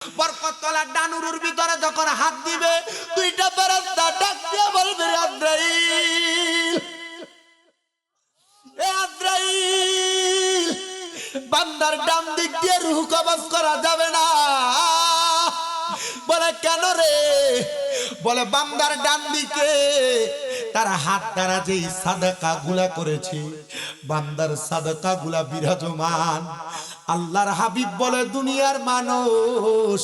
বরকতওয়ালা ডানুরুর ভিতরে যখন হাত দিবে, দুইটা ফেরেশতা ডাক দিয়ে বলবে, আজরাইল, এ আজরাইল, বান্দার ডান দিক দিয়ে রূহ কবজ করা যাবে না। বলে কেন রে? বলে বান্দার ডান দিকে তার হাত দ্বারা যেই সাদাকা গুলা করেছে, বান্দার সাদাকা গুলা বিরাজমান। আল্লাহর হাবিব বলে, দুনিয়ার মানুষ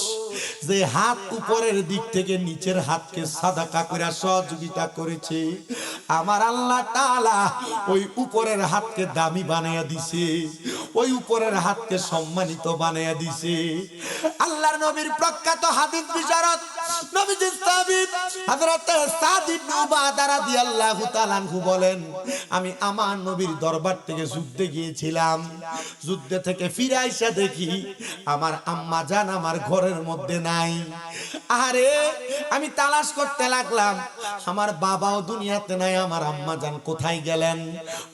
যে হাত উপরের দিক থেকে নিচের হাতকে সাদাকা করে সহযোগিতা করেছে, আমার আল্লাহ তাআলা ওই উপরের হাতকে দামি বানায়া দিছে, ওই উপরের হাতকে সম্মানিত বানায়া দিছে। আল্লাহর নবীর প্রখ্যাত হাদিস বিশারদ নবীজি সাহাবী হযরত সাদ ইবনে উবাদা রাদিয়াল্লাহু তাআলা আনহু বলেন, আমি আমার নবীর দরবার থেকে যুদ্ধে গিয়েছিলাম। যুদ্ধে থেকে ফিরে আইসা দেখি আমার আম্মা জান আমার ঘরের মধ্যে নাই। আরে আমি তালাশ করতে লাগলাম, আমার বাবাও দুনিয়াতে নাই, আমার আম্মা জান কোথায় গেলেন?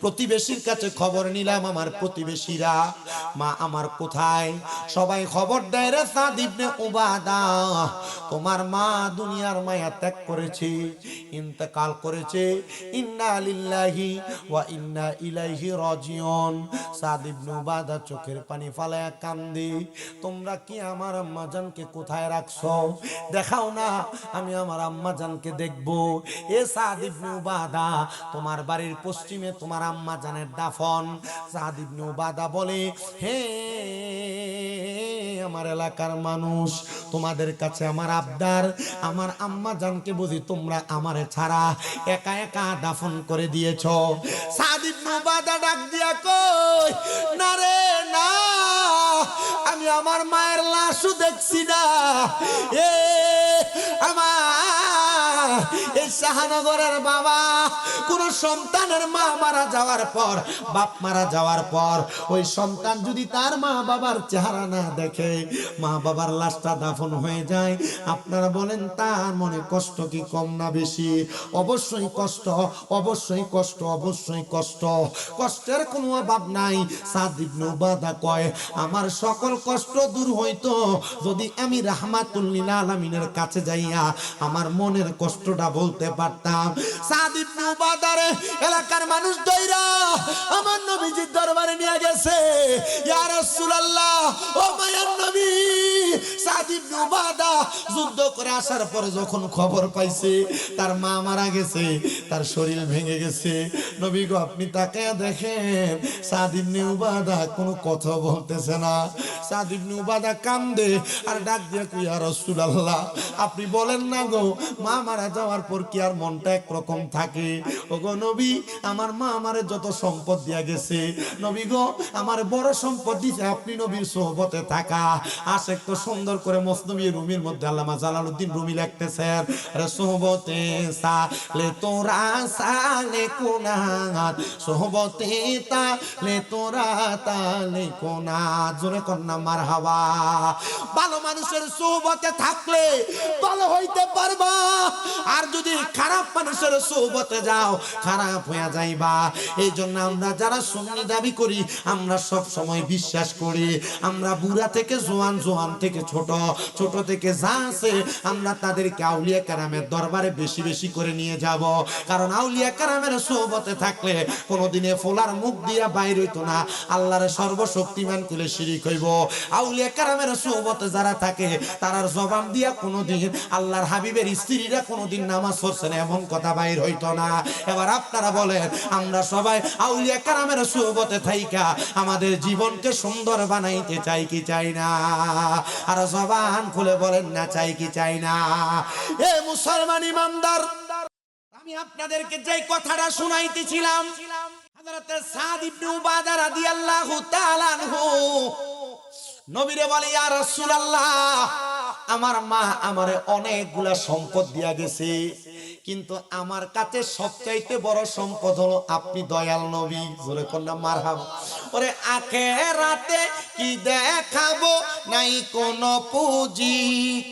প্রতিবেশীর কাছে খবর নিলাম, আমার প্রতিবেশীরা, মা আমার কোথায়? সবাই খবর দেয়, রে সাদ ইবনে উবাদা, তোমার মা দুনিয়ার মায়া ত্যাগ করেছে, ইন্তেকাল করেছে। ইন্না লিল্লাহি ওয়া ইন্না ইলাইহি রাজিউন। সাদ ইবনে উবাদা চোখের পানি ফালায়া কান্দে, তোমরা কি আমার আম্মা জানকে কোথায় রাখছো? দেখাও না, আমি আমার আম্মা জানকে দেখবো। এ সাদ ইবনে উবাদা, তোমার বাড়ির পশ্চিমে তোমার আম্মা জানের দাফন। সাদ ইবনে উবাদা বলে, হে আমার এলাকার মানুষ, তোমাদের কাছে আমার আবদার, আমার আম্মা জানকে বুঝি তোমরা আমারে ছাড়া একা একা দাফন করে দিয়েছো? সাদ ইবনে উবাদা ডাক দিয়া কই, না রে না, আমি আমার মায়ের লাশও দেখছি না। এ আমার এই শাহনগরের বাবা, কোন সন্তানের মা মারা যাওয়ার পর, বাপ মারা যাওয়ার পর, ওই সন্তান যদি তার মা বাবার চেহারা না দেখে, মা বাবার লাশটা দাফন হয়ে যায়, আপনারা বলেন তার মনে কষ্ট কি কম না বেশি? অবশ্যই কষ্ট, অবশ্যই কষ্ট, অবশ্যই কষ্ট। কষ্টের কোনো অভাব নাই। সাদ ইবনে উবাদা কয়, আমার সকল কষ্ট দূর হইতো যদি আমি রাহমাতুল লিল আলামিনের কাছে যাইয়া আমার মনের কষ্টটা বলতে পারতাম। সাদ ইবনে উবাদারে এলাকার মানুষ দইরা আমার নবীজির দরবারে নিয়ে গেছে। ইয়া রাসূলুল্লাহ, ও মায়ার নবী, সাদ ইবনে উবাদা যুদ্ধ করে আসার পরে যখন খবর পাইছে তার মা মারা গেছে, তার শরীর ভেঙে গেছে, নবী গো আপনি তাকায়া দেখেন, সাদ ইবনে উবাদা কোনো কথা বলতেছে না। সাদ ইবনে উবাদা কান্দে আর ডাক দিয়ে কই, ইয়া রাসূলুল্লাহ, আপনি বলেন না গো, মা মারা যাওয়ার পর কি আর মনটা একরকম থাকে? ও গো নবী, আমার মা আমারে যত সম্পদ দিয়া গেছে, নবী গো আমার বড় সম্পদ দিছে আপনি নবীর সোহবতে থাকা। আশেক তো সুন্দর করে মসনবী রুমির মধ্যে আল্লামা জালালউদ্দিন রুমি লিখতেছেন, আরে সোহবতে সালে তোরা সালে কোনাত, সোহবতে তালে তোরা তালে কোনাত। জোরে কন্যা মারহাবা। ভালো মানুষের সোহবতে থাকলে ভালো হইতে পারবা, আর যদি খারাপ মানুষের সোহবতে যাও খারাপ হয়ে যাইবা। এই জন্য আমরা যারা সুন্নি দাবি করি, আমরা সব সময় বিশ্বাস করি, আমরা বুড়া থেকে জোয়ান, জোয়ান থেকে ছোট, ছোট থেকে যা আছে, আমরা তাদেরকে আউলিয়া কেরামের দরবারে বেশি বেশি করে নিয়ে যাব। কারণ আউলিয়া কেরামের সোহবতে থাকলে কোনোদিনে ফোলার মুখ দিয়া বাইর হইতো না, আল্লাহর সর্বশক্তিমান কুলে শিরিক হইব। আউলিয়া কেরামের সোহবতে যারা থাকে তারার জবান দিয়া কোনোদিন আল্লাহর হাবিবের স্ত্রীরা কোনোদিন নামাজ পড়ছে না এমন কথা বাইর হইতো না। এবার আপনারা বলেন, আমরা সবাই আউলিয়া কেরামের সোহবতে থাইকা আমাদের জীবনকে সুন্দর বানাইতে চাই কি চাই না? আর জবান খুলে বলেন না, চাই কি চাই না? এ মুসলমান ইমানদার, আমি আপনাদেরকে যে কথাটা শুনাইতেছিলাম, হযরত সাদ ইবনে উবাদা রাদিয়াল্লাহু তাআলা আনহু নবীরে বলে, ইয়া রাসূলুল্লাহ, আমার মা আমারে অনেকগুলা সম্পদ দিয়া গেছে, কিন্তু আমার কাছে সবচাইতে বড় সম্পদ হলো আপনি দয়াল নবী। জোরে কন্যা মারহাবা। ওরে আখেরাতে কি দেখাবো নাই কোন পুঁজি,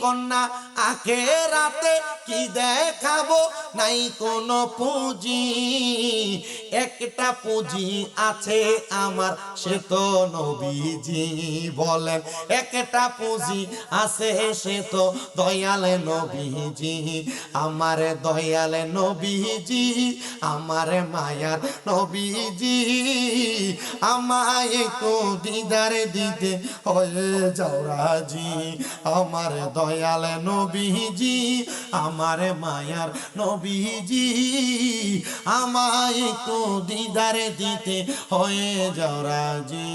কন্যা আখেরাতে কি দেখাবো নাই কোন পুঁজি, একটা পুঁজি আছে আমার সে তো নবীজি। বলেন একটা পুঁজি আছে সে তো দয়াল নবীজি। আমার দয়াল নবীজি, আমার মায়ার নবীজি, আমায় একটু দিদার দিতে হয়ে যাও রাজি। আমার দয়াল নবীজি, আমার মায়ার নবীজি, আমায় একটু দিদার দিতে হয়ে যাও রাজি।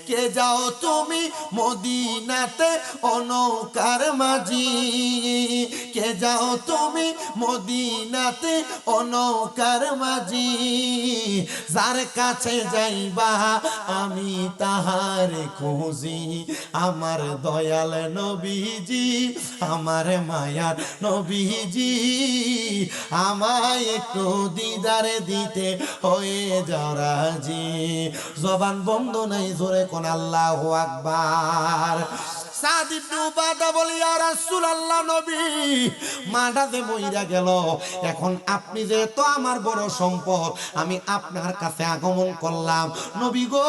কে যাও তুমি মদিনাতে অনৌকার মাঝি, কে যাও তুমি মদিনাতে অনৌকার মাঝি, যার কাছে যাইবা আমি তাহার খুঁজি। আমার দয়াল নবীজি, আমার মায়ার নবীজি, আমায় একটু দিদারে দিতে হয়ে যাও রাজি। জবান বন্ধ নাই, জোরে কোন আল্লাহু আকবার। সাদ ইবনে উবাদা বলে, ইয়া রাসূলুল্লাহ, নবী মাটা যে মইরা গেল, এখন আপনি যেহেতু আমার বড় সম্পদ, আমি আপনার কাছে আগমন করলাম। নবী গো,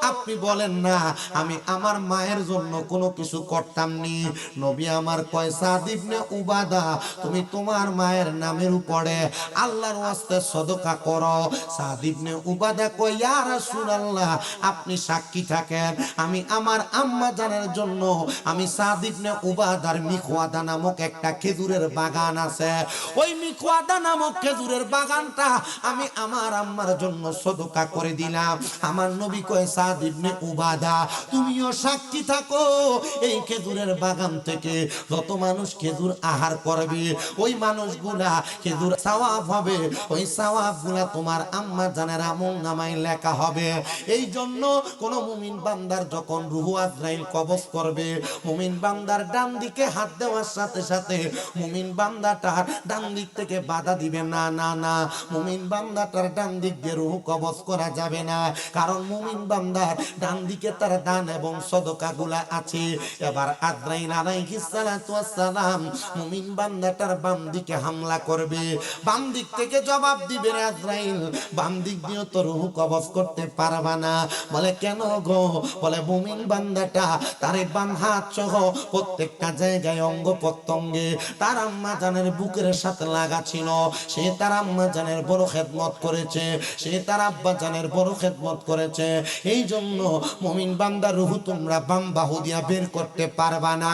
আপনি বলেন না আমি আমার মায়ের জন্য কোনো কিছু করতাম নি। নবী আমার কয়, সাদ ইবনে উবাদা, তুমি তোমার মায়ের নামের উপরে আল্লাহর ওয়াস্তে সদকা করো। সাদ ইবনে উবাদা কয়, ইয়া রাসূলুল্লাহ, আপনি সাক্ষী থাকেন, আমি আমার আম্মা জানের জন্য, আমি সাদ ইবনে উবাদার মিখওয়াদা নামক একটা খেজুরের বাগান আছে, ওই মিখওয়াদা নামক খেজুরের বাগানটা আমি আমার আম্মার জন্য সদকা করে দিলাম। আমার নবী কয়, সাদ ইবনে উবাদা, তুমিও সাক্ষী থাকো, এই খেজুরের বাগান থেকে যত মানুষ খেজুর আহার করবে, ওই মানুষগুলা খেজুর সওয়াব হবে, ওই সওয়াবগুলা তোমার আম্মা জানের আমলনামায় লেখা হবে। এই জন্য কোন মুমিন বান্দার যখন রূহ আজরাইল কবজ করবে, মুমিন বান্দার ডান দিকে হাত দেওয়ার সাথে সাথে মুমিন বান্দাটার ডান দিক থেকে বাধা দিবে না, না না, মুমিন বান্দাটার ডান দিক দিয়ে রূহ কবজ করা যাবে না, কারণ মুমিন বান্দার ডান দিকে তার দান এবং সদকাগুলা আছে। এবার আজরাইল আলাইহিস সালাতু ওয়াস সালাম মুমিন বান্দাটার বাম দিকে হামলা করবে, বাম দিক থেকে জবাব দিবে, আজরাইল বাম দিক দিয়ে তো রূহ কবজ করতে পারবা না। বলে কেন গো? বলে মুমিন বান্দাটা তার বাম হাত সহ প্রত্যেকটা জায়গায় অঙ্গ প্রত্যঙ্গে তার আম্মা জানের বুকের সাথে লাগা ছিল, সে তার আম্মা জানের বড় খেদমত করেছে, সে তার আব্বা জানের বড় খেদমত করেছে। এই জন্য মুমিন বান্দার রূহ তোমরা বাম বাহু দিয়া বের করতে পারবা না।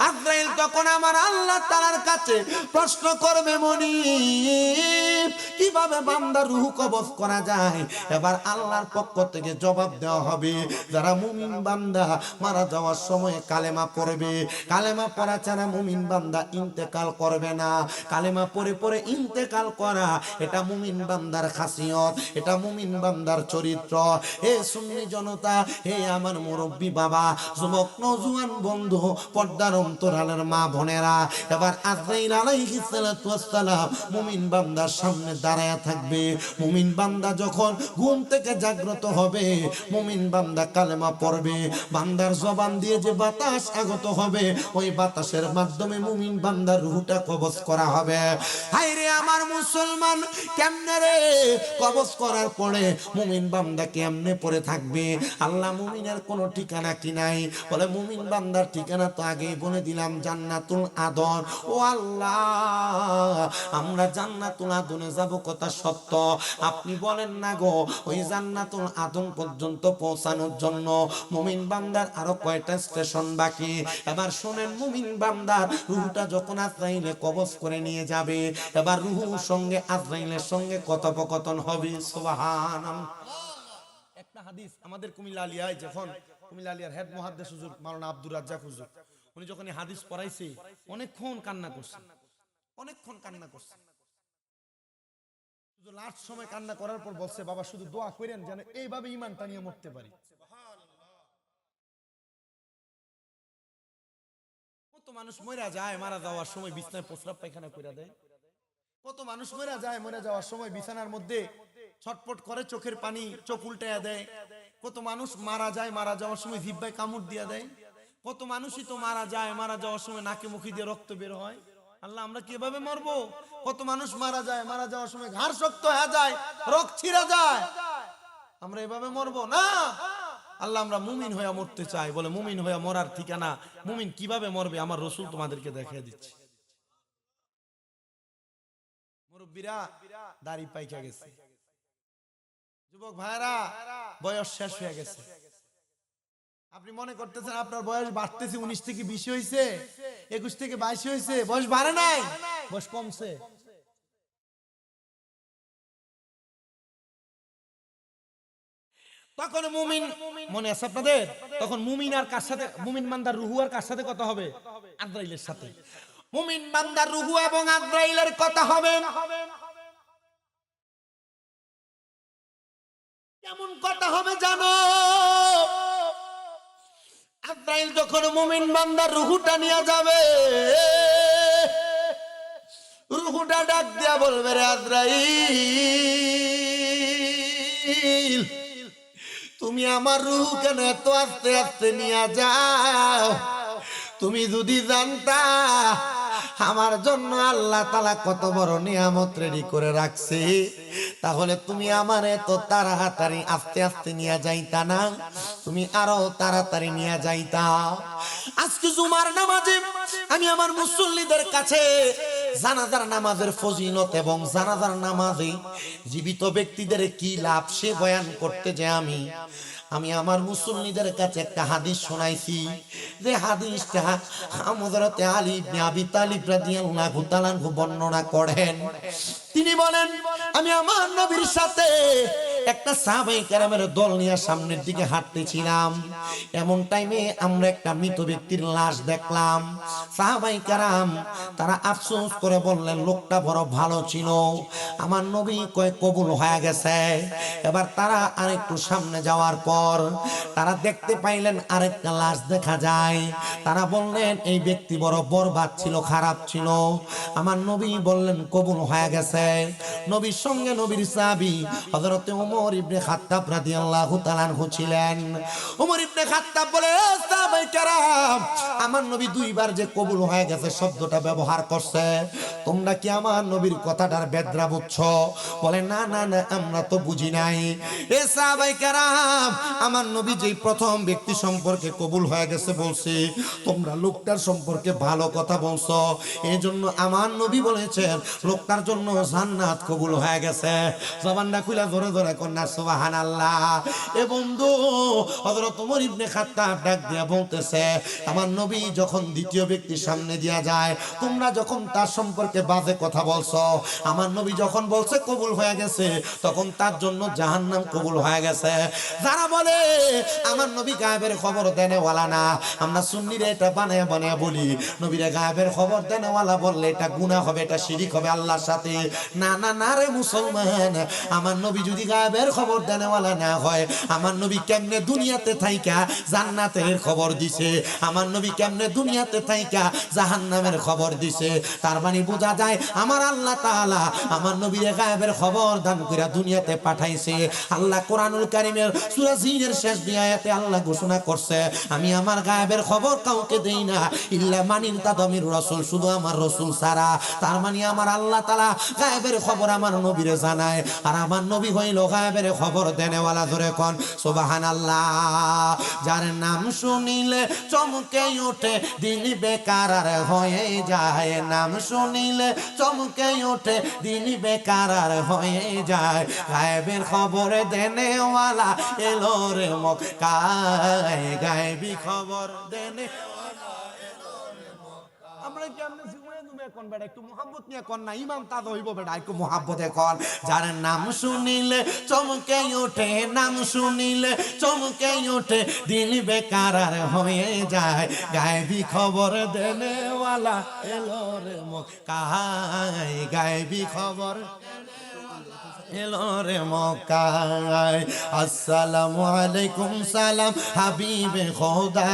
আজরাইল তখন আমার আল্লাহ তাআলার কাছে প্রশ্ন করবে, মনিব কিভাবে বান্দার রূহ কবজ করা যায়? এবার আল্লাহর পক্ষ থেকে জবাব দেওয়া হবে, যারা মুমিন বান্দা মারা যাওয়ার সময় কালেমা পড়বে, কালেমা পড়া ছাড়া মুমিন বান্দা ইন্তেকাল করবে না। কালেমা পড়ে পড়ে ইন্তেকাল করা, এটা মুমিন বান্দার খাসিয়ত, এটা মুমিন বান্দার চরিত্র। হে সুন্নি জনতা, হে আমার মুরব্বী বাবা, যুবক নওজোয়ান বন্ধু, পর্দার অন্তরালের মা বোনেরা, এবার আজরাইল আলাইহিস সালাতু ওয়াস সালাম মুমিন বান্দার সামনে দাঁড়ায়া থাকবে। মুমিন বান্দা যখন ঘুম থেকে জাগ্রত হবে, মুমিন বান্দা কালেমা পড়বে, বান্দার জবান দিয়ে যে বাতাস আগত হবে, ওই বাতাসের মাধ্যমে মুমিন বান্দার রূহটা কবজ করা হবে। হায় রে আমার মুসলমান, কেমনে রে কবজ করার পরে মুমিন বান্দা কেমনে পড়ে থাকবে? আল্লাহ মুমিনের কোনো ঠিকানা কি নাই? বলে মুমিন বান্দার ঠিকানা তো আগেই বলে দিলাম, জান্নাতুল আদন। ও আল্লাহ, আমরা জান্নাতুল আদনে যাব কথা সত্য, আপনি বলেন না গো, ওই জান্নাতুল আদন পর্যন্ত পৌঁছানোর জন্য মুমিন বান্দার আরো কয়টা স্টেশন বাকি? এবার শুনেন, মুমিন বান্দার রূহটা যখন আজরাইলে কবজ করে নিয়ে যাবে, এবার রূহুর সঙ্গে আজরাইলের সঙ্গে কথোপকথন হবে। সুবহানাল্লাহ। একটা হাদিস আমাদের কুমিল্লা আলিয়ায়, যখন কুমিল্লা আলিয়ার হেড মুহাদ্দিস হুজুর মাওলানা আব্দুর রাজ্জাক হুজুর, উনি যখন এই হাদিস পড়াইছে, অনেকক্ষণ কান্না করছে, অনেকক্ষণ কান্না করছে। লাস্ট সময় কান্না করার পর বলছে, বাবা শুধু দোয়া করেন যেন এইভাবে ঈমানটা নিয়ে মরতে পারি। কত মানুষ মরে যায়, মারা যাওয়ার সময় বিছনায় প্রস্রাব পায়খানা করে দেয়, কত মানুষ মরে যায়, মরে যাওয়ার সময় বিছানার মধ্যে ছটপট করে, চোখের পানি, চোখ উল্টায়া দেয়। কত মানুষ মারা যায়, মারা যাওয়ার সময় জিহ্বায় কামড় দিয়া দেয়। কত মানুষই তো মারা যায়, মারা যাওয়ার সময় নাকে মুখে দিয়ে রক্ত বের হয়। আল্লাহ, আমরা কিভাবে মরবো? কত মানুষ মারা যায়, মারা যাওয়ার সময় ঘাড় শক্ত হয়ে যায়, রক্ত ছিঁড়া যায়। আমরা এভাবে মরবো না। আল্লাহ, আমরা মুমিন হয়ে মরতে চাই। বলে মুমিন হয়ে মরার ঠিকানা, মুমিন কিভাবে মরবে আমার রাসূল তোমাদেরকে দেখিয়ে দিচ্ছে। মুরব্বীরা দাড়ি পাইকা গেছে, যুবক ভাইরা বয়স শেষ হয়ে গেছে। আপনি মনে করতেছেন আপনার বয়স বাড়তেছে, 19 থেকে 20 হয়েছে, 21 থেকে 22 হয়েছে, বয়স বাড়ে নাই, বয়স কমছে। তখন মুমিন, মনে আছে আপনাদের? তখন মুমিন আর কার সাথে? মুমিন বান্দার রুহু আর কার সাথে কথা হবে? আজরাইলের সাথে। মুমিন বান্দার রুহু এবং আজরাইলের কথা হবে। কেমন কথা হবে জানো? আজরাইল যখন মুমিন বান্দার রুহুটা নিয়ে যাবে, রুহুটা ডাক দিয়া বলবে, রে আজরাইল, তুমি আমার রুহ কেন এত আস্তে আস্তে নিয়ে যাও? তুমি যদি জানতা আমার জন্য আল্লাহ তাআলা কত বড় নিয়ামত রেডি করে রাখছে, তাহলে তুমি আমার এত তাড়াতাড়ি আস্তে আস্তে নিয়ে যাইতা না, তুমি আরো তাড়াতাড়ি নিয়ে যাইতা। আজকে জুমার নামাজে আমি আমার মুসল্লিদের কাছে জানাজার নামাজের ফজিলত এবং জানাজার নামাজে জীবিত ব্যক্তিদের কি লাভ সে বয়ান করতে যে আমি আমার মুসল্লিদের কাছে একটা হাদিস শোনাইছি। যে হাদিসটা হযরত আলী ইবনে আবি তালিব রাদিয়াল্লাহু তাআলা বর্ণনা করেন। তিনি বলেন, আমি আমার নবীর সাথে একটা সাহাবায়ে কেরামের দল নিয়ে সামনের দিকে হাঁটতেছিলাম। এমন টাইমে আমরা একটা মৃত ব্যক্তির লাশ দেখলাম। সাহাবায়ে কেরাম তারা আফসোস করে বললেন, লোকটা বড় ভালো ছিল, আমার নবী কয় কবুল হয়ে গেছে। এবার তারা আরেকটু সামনে যাওয়ার পর তারা দেখতে পাইলেন আরেকটা লাশ দেখা যায়। তারা বললেন, এই ব্যক্তি বড় বরবাদ ছিল, খারাপ ছিল। আমার নবী বললেন কবুল হয়ে গেছে। নবীর সঙ্গে নবীর সাহাবী হযরত ওমর ইবনে খাত্তাব রাদিয়াল্লাহু তাআলা আনহু ছিলেন। ওমর ইবনে খাত্তাব বলে, সাহাবায়ে কেরাম, আমার নবী দুইবার যে কবুল হয়ে গেছে শব্দটা ব্যবহার করছে, তোমরা কি আমার নবীর কথাটার বেদরা বুঝছো? বলে, না না না, আমরা তো বুঝি নাই। এ সাহাবায়ে কেরাম, আমার নবী যেই প্রথম ব্যক্তি সম্পর্কে কবুল হয়ে গেছে বলছে, তোমরা লোকটার সম্পর্কে ভালো কথা বলছো, এই জন্য আমার নবী বলেছেন লোকটার জন্য জান্নাত কবুল হয়ে গেছে। জবানটা খুলে ধরে ধরে কন্যা সুবহানাল্লাহ। এ বন্ধু, হযরত ওমর ইবনে খাত্তাব ডাক দিয়া বলতেছে, আমার নবী যখন দ্বিতীয় ব্যক্তির সামনে দিয়া যায়, তোমরা যখন তার সম্পর্কে বাজে কথা বলছো, আমার নবী যখন বলছে কবুল হয়ে গেছে, তখন তার জন্য জাহান্নাম কবুল হয়ে গেছে। যারা বলে আমার নবী গায়েবের খবর দেনেওয়ালা না, আমরা সুন্নিরা এটা বানায় বানায় বলি, নবীরা গায়েবের খবর দেনেওয়ালা বললে এটা গুনাহ হবে, এটা শিরিক হবে আল্লাহর সাথে। না না না রে মুসলমান, আমার নবী যদি গায়েবের খবর দেনেওয়ালা না হয়, আমার নবী কেমনে দুনিয়াতে থাইকা জান্নাতের খবর দিছে, আমার নবী কেমনে দুনিয়াতে থাইকা জাহান্নামের খবর দিছে। তার মানে বোঝা যায় আমার আল্লাহ তাআলা আমার নবীর গায়েবের খবর দান কইরা দুনিয়াতে পাঠাইছে। আল্লাহ কোরআনুল কারীমের সূরা জিনের শেষ আয়াতে আল্লাহ ঘোষণা করছে, আমি আমার গায়েবের খবর কাউকে দেই না ইল্লা মানিন তাদমির রাসূল, শুধু আমার রাসূল ছাড়া। তার মানে আমার আল্লাহ তাআলা গায়েবের খবর আমার নবীরে জানায়, আর আমার নবী হইল গায়েবের খবর দেনেওয়ালা। ধরে কোন সুবহানাল্লাহ। যার নাম শুনিলে চমকে ওঠে দিল বেকার আর হয়ে যায়, নাম শুনিলে চমকে ওঠে দিল বেকার আর হয়ে যায়, গায়েবের খবর দেনেওয়ালা এলো রে মক্কায়, গায়েবী খবর দেনেওয়ালা এলো রে মক্কায়। আমরা কেমনে জীবনে তুমি কোন বেটা একটু মোহাম্মত নিয়ে কোন না, ইমাম তাদ হইব বেটা একটু মোহাম্মতে কোন। যার নাম শুনিলে চমকে ওঠে, নাম শুনিলে চমকে ওঠে দিল বেকার আর হয়ে যায়, গায়েবী খবর দেনেওয়ালা এলো রে মক্কায়, গায়েবী খবর। এলো রে মক্কায়। আসসালামু আলাইকুম সালাম হাবিবে খোদা,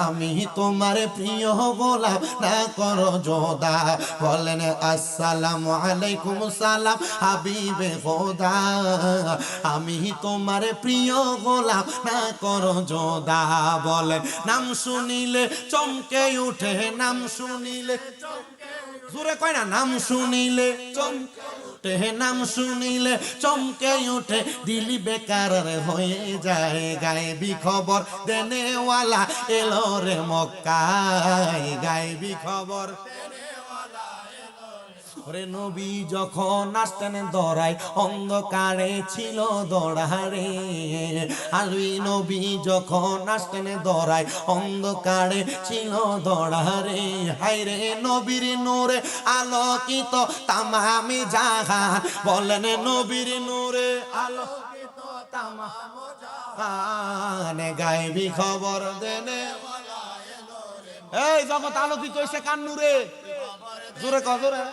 আমি তোমার প্রিয় গোলাম না করো যোদা। বলেন আসসালামু আলাইকুম সালাম হাবিবে খোদা, আমি তোমার প্রিয় গোলাম না করো যোদা। বলেন নাম শুনিলে চমকে উঠে, নাম শুনিলে জোরে কয় না, নাম শুনিলে চমকে উঠে, নাম শুনিলে চমকে উঠে, দিলি বেকার হয়ে যায়। গায়েবী খবর দেনেওয়ালা এলো রে মক্কায়, গায়েবী খবর রে। নবী যখন আসতেন দরাই অন্ধকারে ছিল দড়ারে, আলুই নবী যখন আসতেন দরাই অন্ধকারে ছিল দড়ারে। হায়রে নবীর নূরে আলোকিত তামামি জাহান, বলেন নবীর নূরে আলোকিত তামাম জাহান। গায়েবী খবর দেনে এই জগৎ আলোকিত হইছে কার নূরে? জোরে কর, জোরে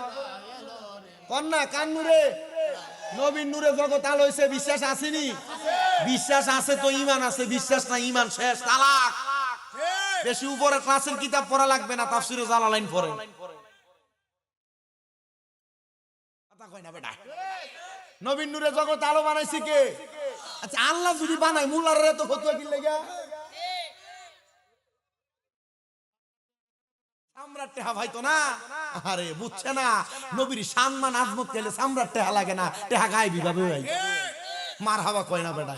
কন্যা কান নূরে, নবীর নূরে জগৎ আলো হইছে। বিশ্বাস আসেনি? বিশ্বাস আছে তো ঈমান আছে, বিশ্বাস না ঈমান শেষ, তালাক। বেশি উপরে ক্লাসের কিতাব পড়া লাগবে না, তাফসীরে জালালাইন পড়ে। কথা কয় না বেটা। নবীর নূরে জগৎ আলো বানাইছে কে? আচ্ছা আল্লাহ যদি বানায় মুল্লারে তো ফতোয়া কি লাগা? সম্রাট টেহা ভাই তো না, আরে বুঝছে না নবীর সম্মান আজমত গেলে সম্রাট টেহা লাগে না, টেহা গায়ে বিভাবে ভাই মার হাওয়া কয় না বেটা।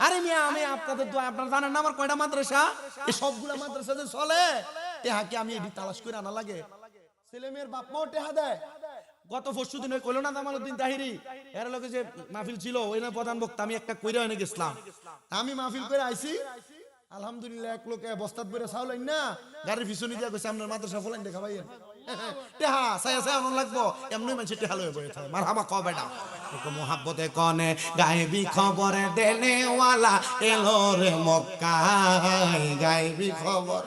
আরে মিয়া আমি আপনাদের দোয়া, আপনারা জানেন না আমার কয়টা মাদ্রাসা, এই সবগুলা মাদ্রাসা যে চলে টেহা কি আমি এডি তালাশ করে আনা লাগে? ছেলে মেয়ের বাপ মাও টেহা দেয়। গত পরশু দিন কইলো না জামালউদ্দিন তাহিরি এর লগে যে মাহফিল ছিল, ওই না প্রধান বক্তা, আমি একটা কইরা এনে গেছিলাম। আমি মাহফিল করে আইছি, আলহামদুলিল্লাহ এক লোকে বস্তাত বেরে চাউল না গাড়ির পিছনে দিয়া কইছে আপনার মাদ্রাসা ফলাইন দেখা ভাইয়েন টেহা সায়া সায়া অন লাগবো, এমনি মানুষ টেহা লয়ে বয়ে থাকে। মারহাবা ক বেটা একটু মোহাব্বতে কনে। গায়েবী খবরে দেনেওয়ালা এলো রে মক্কায়, গায়েবী খবর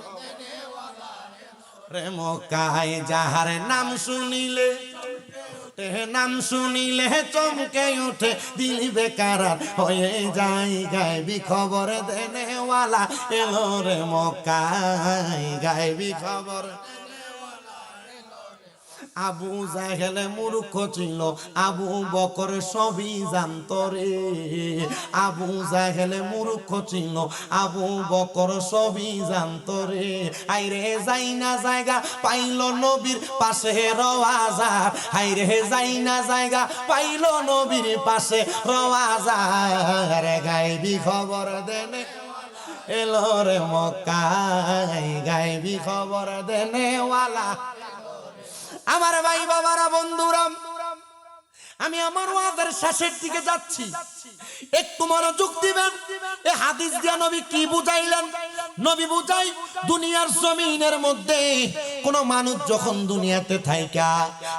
রে মক্কায়। যাহার নাম শুনিলে নাম শুনিলে চমকে উঠে, দিল বেকার হয়ে যায়। গায়েবী খবর দেনেওয়ালা এলো রে মক্কায়, গায়েবী খবর। আবু জাহেল মূর্খ ছিল, আবু বকর সবই জানতো রে। আবু জাহেল মূর্খ ছিল, আবু বকর সবই জানতো রে। হায়রে যাই না জায়গা পাইল নবীর পাশে রওয়াজার, হায়রে যাই না জায়গা পাইল নবীর পাশে রওয়াজার। গায়েবী খবর দেনে এলো রে মক্কায়, গায়েবী খবর দেনেওয়ালা। আমার ভাই বাবারা বন্ধুরা, আমি আমার ওয়াজের শেষের দিকে যাচ্ছি, একটু মনোযোগ দিবেন। এই হাদিস দিয়া নবী কি বুঝাইলেন? নবী বুঝাই দুনিয়ার জমিনের মধ্যে কোন মানুষ যখন দুনিয়াতে থাইকা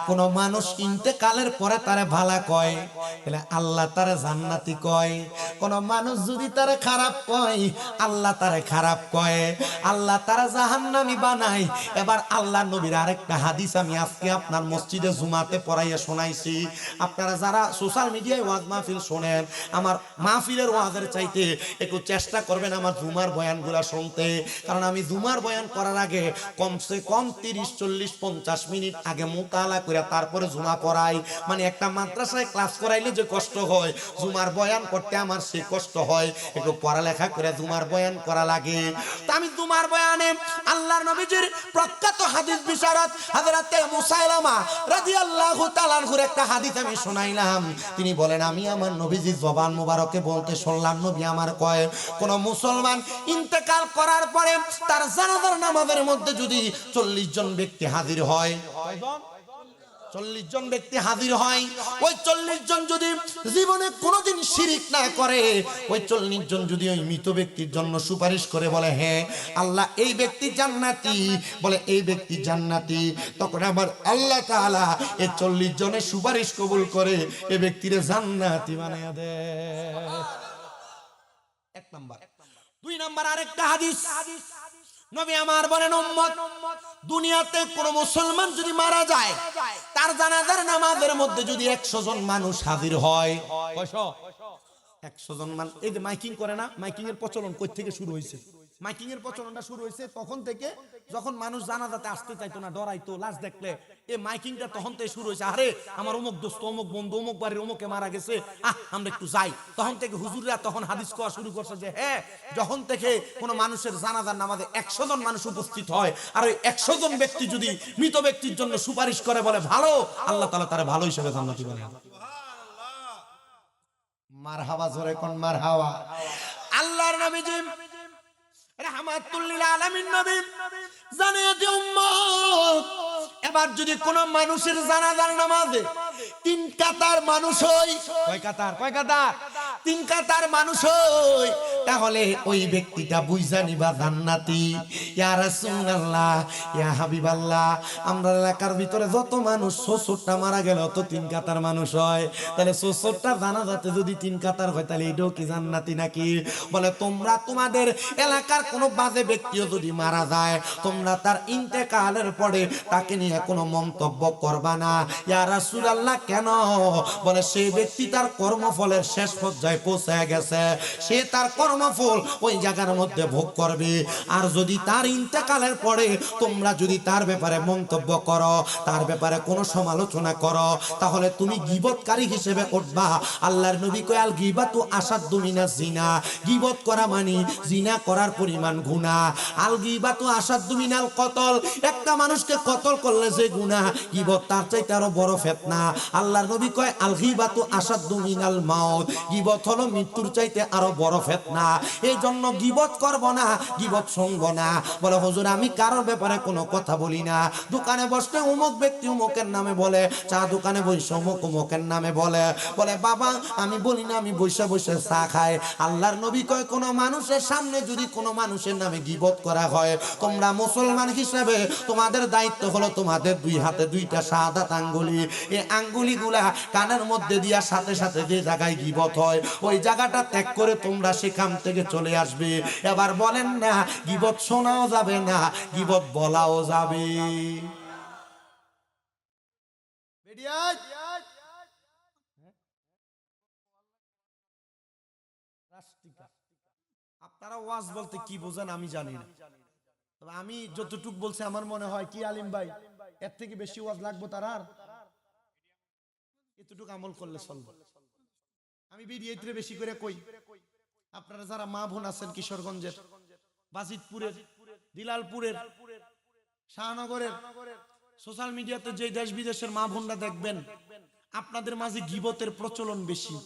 কোন মানুষ ইন্তেকালের পরে তারে ভালা কয়, তাহলে আল্লাহ তারে জান্নাতি কয়। কোন মানুষ যদি তারে খারাপ কয়, আল্লাহ তারে খারাপ কয়, আল্লাহ তারা জাহান্নামী বানায়। এবার আল্লাহ নবীর আরেকটা হাদিস আমি আজকে আপনার মসজিদে জুমাতে পড়াইয়া শোনাইছি। আপনারা যারা সোশ্যাল মিডিয়ায় ওয়াজ মাহফিল শোনেন, আমার মাহফিলের ওয়াজের চাইতে একটু চেষ্টা করবেন আমার জুমার বয়ানগুলা শুনতে। কারণ আমি জুমার বয়ান করার আগে কমসে কম 30, 40, 50 মিনিট আগে মুতালা করে তারপরে জুমা পড়াই। মানে একটা মাদ্রাসায় ক্লাস করাইলে যে কষ্ট হয়, জুমার বয়ান করতে আমার সে কষ্ট হয়। একটু পড়ালেখা করে জুমার বয়ান করা লাগে। তা আমি জুমার বয়ানে আল্লাহর নবীজির প্রখ্যাত হাদিস বিশারদ হযরতে মুসাইলামা রাদিয়াল্লাহু তাআলা আনহুর একটা হাদিস আমি শোনাইলাম। তিনি বলেন, আমি আমার নবীজির জবান মুবারকে বলতে শুনলাম, নবী আমার কয়, কোন মুসলমান ইন্তেকাল করার পরে তার জানাজার নামাজের মধ্যে যদি 40 জন ব্যক্তি হাজির হয়, 40 জন ব্যক্তি হাজির হয়, ওই 40 জন যদি জীবনে কোনোদিন শিরিক না করে, ওই 40 জন যদি ওই মৃত ব্যক্তির জন্য সুপারিশ করে বলে, হ্যাঁ আল্লাহ এই ব্যক্তি জান্নাতি, বলে এই ব্যক্তি জান্নাতি, তখন আমার আল্লাহ তাআলা এই 40 জনের সুপারিশ কবুল করে এই ব্যক্তির জান্নাতি বানায়া দেয়। এক নাম্বার। দুই নাম্বার আরেকটা হাদিস নবী আমার বলেন, উম্মত দুনিয়াতে কোন মুসলমান যদি মারা যায়, তার জানাজার নামাজের মধ্যে যদি 100 জন মানুষ হাজির হয়, 100 জন মানুষ, এই যে মাইকিং করে না, মাইকিং এর প্রচলন কই থেকে শুরু হয়েছে? মাইকিং এর প্রচলনটা শুরু হয়েছে তখন থেকে, যখন মানুষ জানাজাতে আসতে চাইতো না, ডরাইতো লাশ দেখলে, এই মাইকিংটা তখন থেকে শুরু হয়েছে। আরে আমার অমুক দোস্ত, অমুক বন্ধু, অমুক বাড়ির অমুকে মারা গেছে, আমরা একটু যাই। তখন থেকে হুজুররা তখন হাদিস কোয়া শুরু করছে যে হ্যাঁ, যখন থেকে কোনো মানুষের জানাজার নামাজে 100 জন মানুষ উপস্থিত হয়, আর ওই 100 জন ব্যক্তি যদি মৃত ব্যক্তির জন্য সুপারিশ করে বলে ভালো, আল্লাহ তাআলা তারে ভালো হিসেবে জান্নাতি বানায়। মারহাবা, জোরে কোন মারহাবা। আল্লাহর নবীজি রাহমাতুল লিল আলামিন নবী জানিয়ে দিও উম্মত, এবার যদি কোন মানুষের জানাজার নামাজে 3 কাতার মানুষ হয়, কয় কাতার? 3 কাতার মানুষ হয়, তাহলে ওই ব্যক্তিটা বুঝা নিবা জান্নাতি। ইয়া রাসূলুল্লাহ, ইয়া হাবিবাল্লাহ, আমরা এলাকার ভিতরে যত মানুষ 70টা মারা গেল তো 3 কাতার মানুষ হয়, তাহলে 70টা জানাজাতে যদি 3 কাতার হয়, তাহলে এটাও কি জান্নাতি নাকি? বলে তোমরা তোমাদের এলাকার কোনো বাজে ব্যক্তিও যদি মারা যায়, তোমরা তার ইন্তেকালের পরে তাকে নিয়ে কোনো মন্তব্য করবা না। ইয়া রাসূলুল্লাহ, কেন? বলে সেই ব্যক্তি তার কর্মফলের শেষ পর্যায়ে পৌঁছে গেছে, সে তার কর্মফল ওই জায়গার মধ্যে ভোগ করবে। আর যদি তার ইন্তেকালের পরে তোমরা যদি তার ব্যাপারে মন্তব্য করো, তার ব্যাপারে কোনো সমালোচনা করো, তাহলে তুমি গীবতকারী হিসেবে উঠবা। আল্লাহর নবী কয় আল গীবাতু আসাদ্দু মিনাজ জিনা, গীবত করা মানে জিনা করার পরিমাণ গুনাহ। আল গীবাতু আসাদ্দু মিনাল কতল, একটা মানুষকে কতল করলে যে গুনাহ, গীবত তার চাইতে আরো বড় ফিতনা। আল্লাহর নবী কয় আল গীবাতু আসাদ্দু মিনাল মাউত, গীবত হলো মৃত্যুর চাইতে আরো বড় ফিতনা। এই জন্য গীবত করব না, গীবত শুনব না। বলে হুজুর আমি কারোর ব্যাপারে কোনো কথা বলি না, দোকানে বসতে অমুক ব্যক্তি অমুকের নামে বলে, চা দোকানে বসে অমুক অমুকের নামে বলে। বলে বাবা আমি বলি না, আমি বসে বসে চা খাই। আল্লাহর নবী কয় কোন মানুষের সামনে যদি কোনো মানুষের নামে গীবত করা হয়, তোমরা মুসলমান হিসেবে তোমাদের দায়িত্ব হলো তোমাদের 2 হাতে 2টা শাহাদাত আঙ্গুলি, এই আঙ্গুলিগুলা কানের মধ্যে দিয়া সাথে সাথে যে জায়গায় গীবত হয় ওই জায়গাটা ত্যাগ করে তোমরা সেখান থেকে চলে আসবে। এবার বলেন না, গীবত শোনাও যাবে না, গীবত বলাও যাবে। আপনারা ওয়াজ বলতে কি বোঝেন আমি জানি না, তবে আমি যতটুক বলছি আমার মনে হয় কি আলিম ভাই, এর থেকে বেশি ওয়াজ লাগবে তার, আর এতটুকু আমল করলে চলবে। আমি ভিডিওতে বেশি করে কই, আপনারা যারা মা বোন আছেন কিশোরগঞ্জের, বাজিতপুরের, দিলালপুরের, শাহনগরের, সোশ্যাল মিডিয়াতে যে দেশ বিদেশের মা বোনরা দেখবেন আপনাদের মাঝে গীবতের প্রচলন বেশি।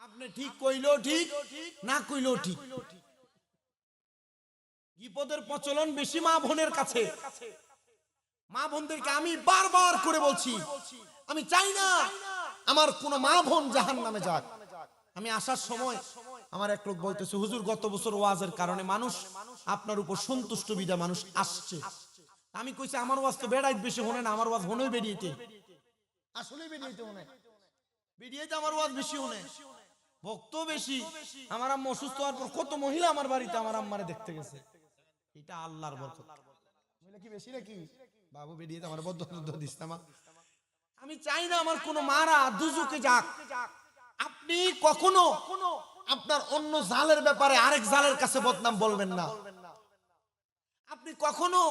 আপনি ঠিক কইলেও ঠিক, না কইলেও ঠিক, গীবতের প্রচলন বেশি মা বোনের কাছে। মা বোনদেরকে আমি বারবার করে বলছি, আমি চাই না আমার কোন মা বোন জাহান্নামে যাক। আমি আসার সময় আমার এক লোক বলতেছে হুজুর গত বছর ওয়াজের কারণে মানুষ আপনার উপর সন্তুষ্ট বিদা মানুষ আসছে। আমি কইছি আমার ওয়াজ তো বেড়াইত বেশি হনে না, আমার ওয়াজ হনে বেরিয়েতে, আসলে বেরিয়েতে হনে, বেরিয়েতে আমার ওয়াজ বেশি হনে, ভক্ত বেশি। আমার আম্মা অসুস্থ হওয়ার পর কত মহিলা আমার বাড়িতে আমার আম্মারে দেখতে গেছে, এটা আল্লাহর বরকত। মহিলা কি বেশি নাকি? বাবু বেরিয়ে আমার বদ্ধ দিস না। আমি চাই না আমার কোন মারা দুজুকে যাক। আপনি কখনো আপনার অন্য জালের ব্যাপারে আরেক জালের কাছে বদনাম বলবেন না। আপনি কখনো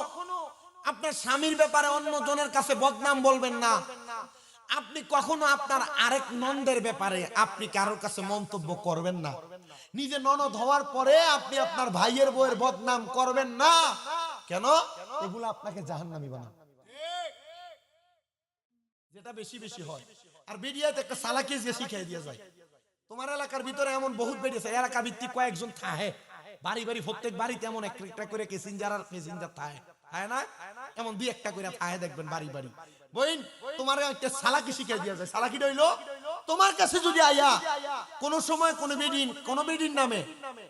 আপনার স্বামীর ব্যাপারে অন্য জনের কাছে বদনাম বলবেন না। আপনি কখনো আপনার আরেক ননদের ব্যাপারে আপনি কারোর কাছে মন্তব্য করবেন না। নিজে ননদ হওয়ার পরে আপনি আপনার ভাইয়ের বউয়ের বদনাম করবেন না। কেন? এগুলো আপনাকে জাহান্নামী বানাবে, যেটা বেশি বেশি হয়। আর বেরিয়াতে একটা সালাকি যে শিখাই দিয়ে যায়। তোমার এলাকার ভিতরে এমন বহুত বেরিয়েছে, এলাকা ভিত্তিক কয়েকজন থাকে, বাড়ি বাড়ি প্রত্যেক বাড়িতে এমন একটা করে প্যাসেঞ্জার আর প্যাসেঞ্জার থাকে, তাই না? এমন 2-1টা করে থাকে দেখবেন বাড়ি বাড়ি। বইন তোমার একটা সালাকি শিখাই দিয়ে যায়। সালাকিটা হইলো তোমার কাছে যদি আয়া কোন সময় কোন বেডিন নামে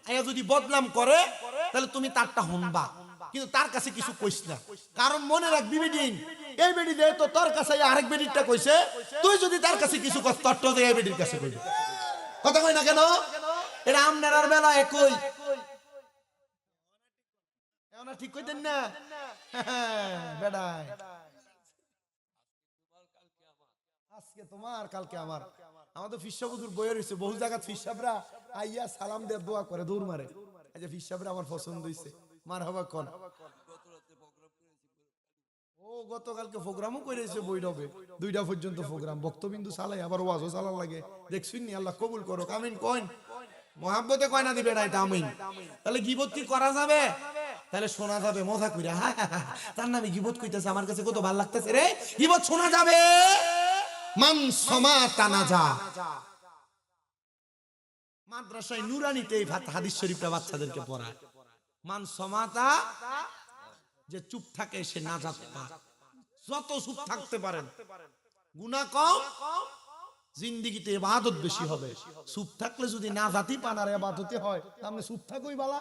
আয়া যদি বদনাম করে, তাহলে তুমি তারটা শুনবা, কিন্তু তার কাছে কিছু কইস না। কারণ মনে রাখবি বেডিন, এই বেডি দে তো তোর কাছে আরেক বেডিটা কইছে, তুই যদি তার কাছে কিছু কস তোর তো এই বেডির কাছে কইবি। কথা কই না কেন? এটা আমনার বেলা একই। না ঠিক কইতেন না বেড়াই আজকে তোমার কালকে আমার আমাদের ফিসাবুদুর বইয়ের হইছে বহু জায়গা ফিসাবরা আইয়া সালাম দিয়ে দোয়া করে দৌড় মারে এই যে ফিসাবরা আমার পছন্দ হইছে মারহাবা কোন ও গতকালকে প্রোগ্রামও করেছে বৈরবে 2টা পর্যন্ত প্রোগ্রাম বক্তবিন্দু চালাই আবার ওয়াজও চালান লাগে দেখছুন নি আল্লাহ কবুল করো আমিন কইন মোহাব্বতে কয় না দিবে না এটা আমিন তাহলে গীবত কি করা যাবে তাহলে শোনা যাবে মজা কইরা তার নামে গীবত কইতেছে আমার কাছে কত ভালো লাগতেছে রে গীবত শোনা যাবে মান সমাতা নাজা মাদ্রাসায় নুরানিতে এই হাদিস শরীফটা বাচ্চাদেরকে পড়ায় মান সমাতা যে চুপ থাকে সে নাজাত পায় যত চুপ থাকতে পারেন গুনাহ কম জিন্দেগিতে ইবাদত বেশি হবে চুপ থাকলে যদি নাজাতই পান আর ইবাদতে হয় তাহলে চুপ থাকই বালা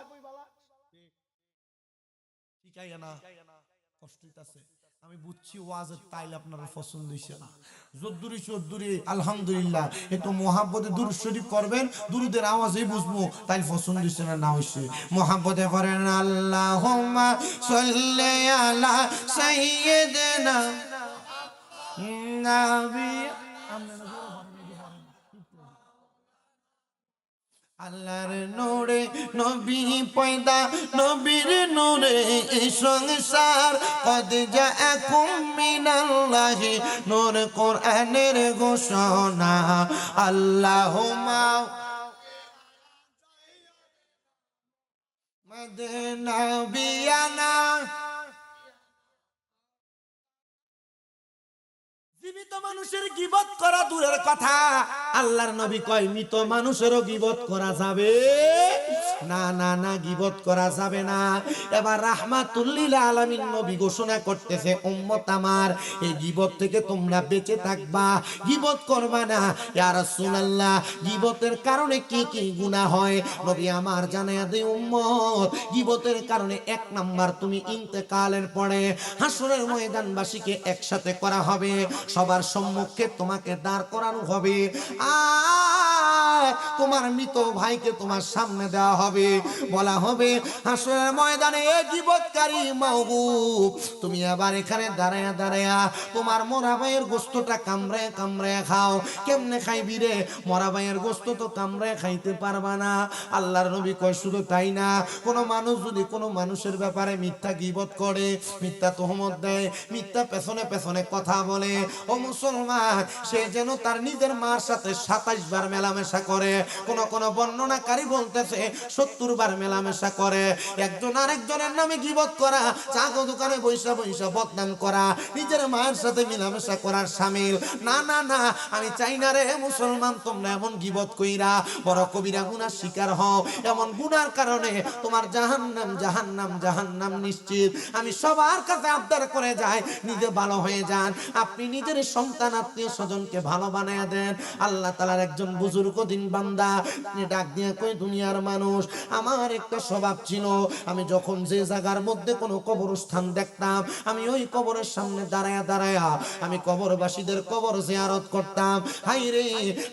ঠিক আছে না কষ্ট হইতাছে আমি বুঝছি ওয়াজের তাইল আপনারা পছন্দ হইছে না যদ্দুরি আলহামদুলিল্লাহ একটু মুহাব্বতে দুরূদ শরীফ করবেন দুরুদের আওয়াজেই বুঝবো তাইল পছন্দ হইছে না না হইছে মুহাব্বতে করেন আল্লাহুম্মা সাল্লি আলা সাইয়্যিদিনা নবী আল্লাহর নূরে নবী পয়দা নবীর নূরে এই সংসার কদ জাআকুম মিনাল্লাহি নূর কোরআনের ঘোষণা আল্লাহুম্মা মদিনা বিয়ানা জীবিত মানুষের গীবত করা দূরের কথা আল্লাহর নবী কয় মৃত মানুষেরও গীবত করা যাবে না না না গীবত করা যাবে না এবার রাহমাতুল লিল আলামিন নবী ঘোষণা করতেছে উম্মত আমার এই গীবত থেকে তোমরা বেঁচে থাকবা গীবত করবা না ইয়া রাসূলুল্লাহ গীবতের কারণে কি কি গুনাহ হয় নবী আমার জানায়া দেই উম্মত গীবতের কারণে এক নাম্বার তুমি ইন্তেকালের পরে হাসরের ময়দানবাসীকে একসাথে করা হবে সবার সম্মুখে তোমাকে দাঁড় করানো হবে আর তোমার মৃত ভাইকে তোমার সামনে দেওয়া হবে বলা হবে হাসরের ময়দানে এই গীবতকারী মাহবুব তুমি আবার এখানে দাঁড়ায়া দাঁড়ায়া তোমার মরা ভাইয়ের গোশতটা কামড়ায় কামড়ায় খাও কেমনে খাইবি রে মরা ভাইয়ের গোশত তো কামড়ায় খাইতে পারবা না আল্লাহর নবী কয় শুধু তাই না কোনো মানুষ যদি কোনো মানুষের ব্যাপারে মিথ্যা গীবত করে মিথ্যা তোহমত দেয় মিথ্যা পেছনে পেছনে কথা বলে ও মুসলমান সে যেন তার নিজের মার সাথে 27 বার মেলামেশা করে কোন বর্ণনাকারী বলতেছে 70 বার মেলামেশা করে একজন আরেকজনের নামে গীবত করা চা দোকানে বৈশা বৈশা বদনাম করা নিজের মায়ের সাথে মেলামেশা করার শামিল না না না আমি চাই না রে মুসলমান তোমরা এমন গীবত কইরা বড় কবিরা গুনার শিকার হও এমন গুনার কারণে তোমার জাহান্নাম জাহান্নাম জাহান্নাম নিশ্চিত আমি সবার কাছে আবদার করে যাই নিজে ভালো হয়ে যান আপনি নিজের সন্তান আত্মীয় স্বজনকে ভালো বানায়া দেন আল্লাহ তাআলার একজন বুজুর্গ দিন বান্দা তিনি ডাক দিয়ে কই দুনিয়ার মানুষ আমার একটা স্বভাব ছিল আমি যখন যে জায়গার মধ্যে কোনো কবরস্থান দেখতাম আমি ওই কবরের সামনে দাঁড়ায়া দাঁড়ায়া আমি কবরবাসীদের কবর জিয়ারত করতাম হাই রে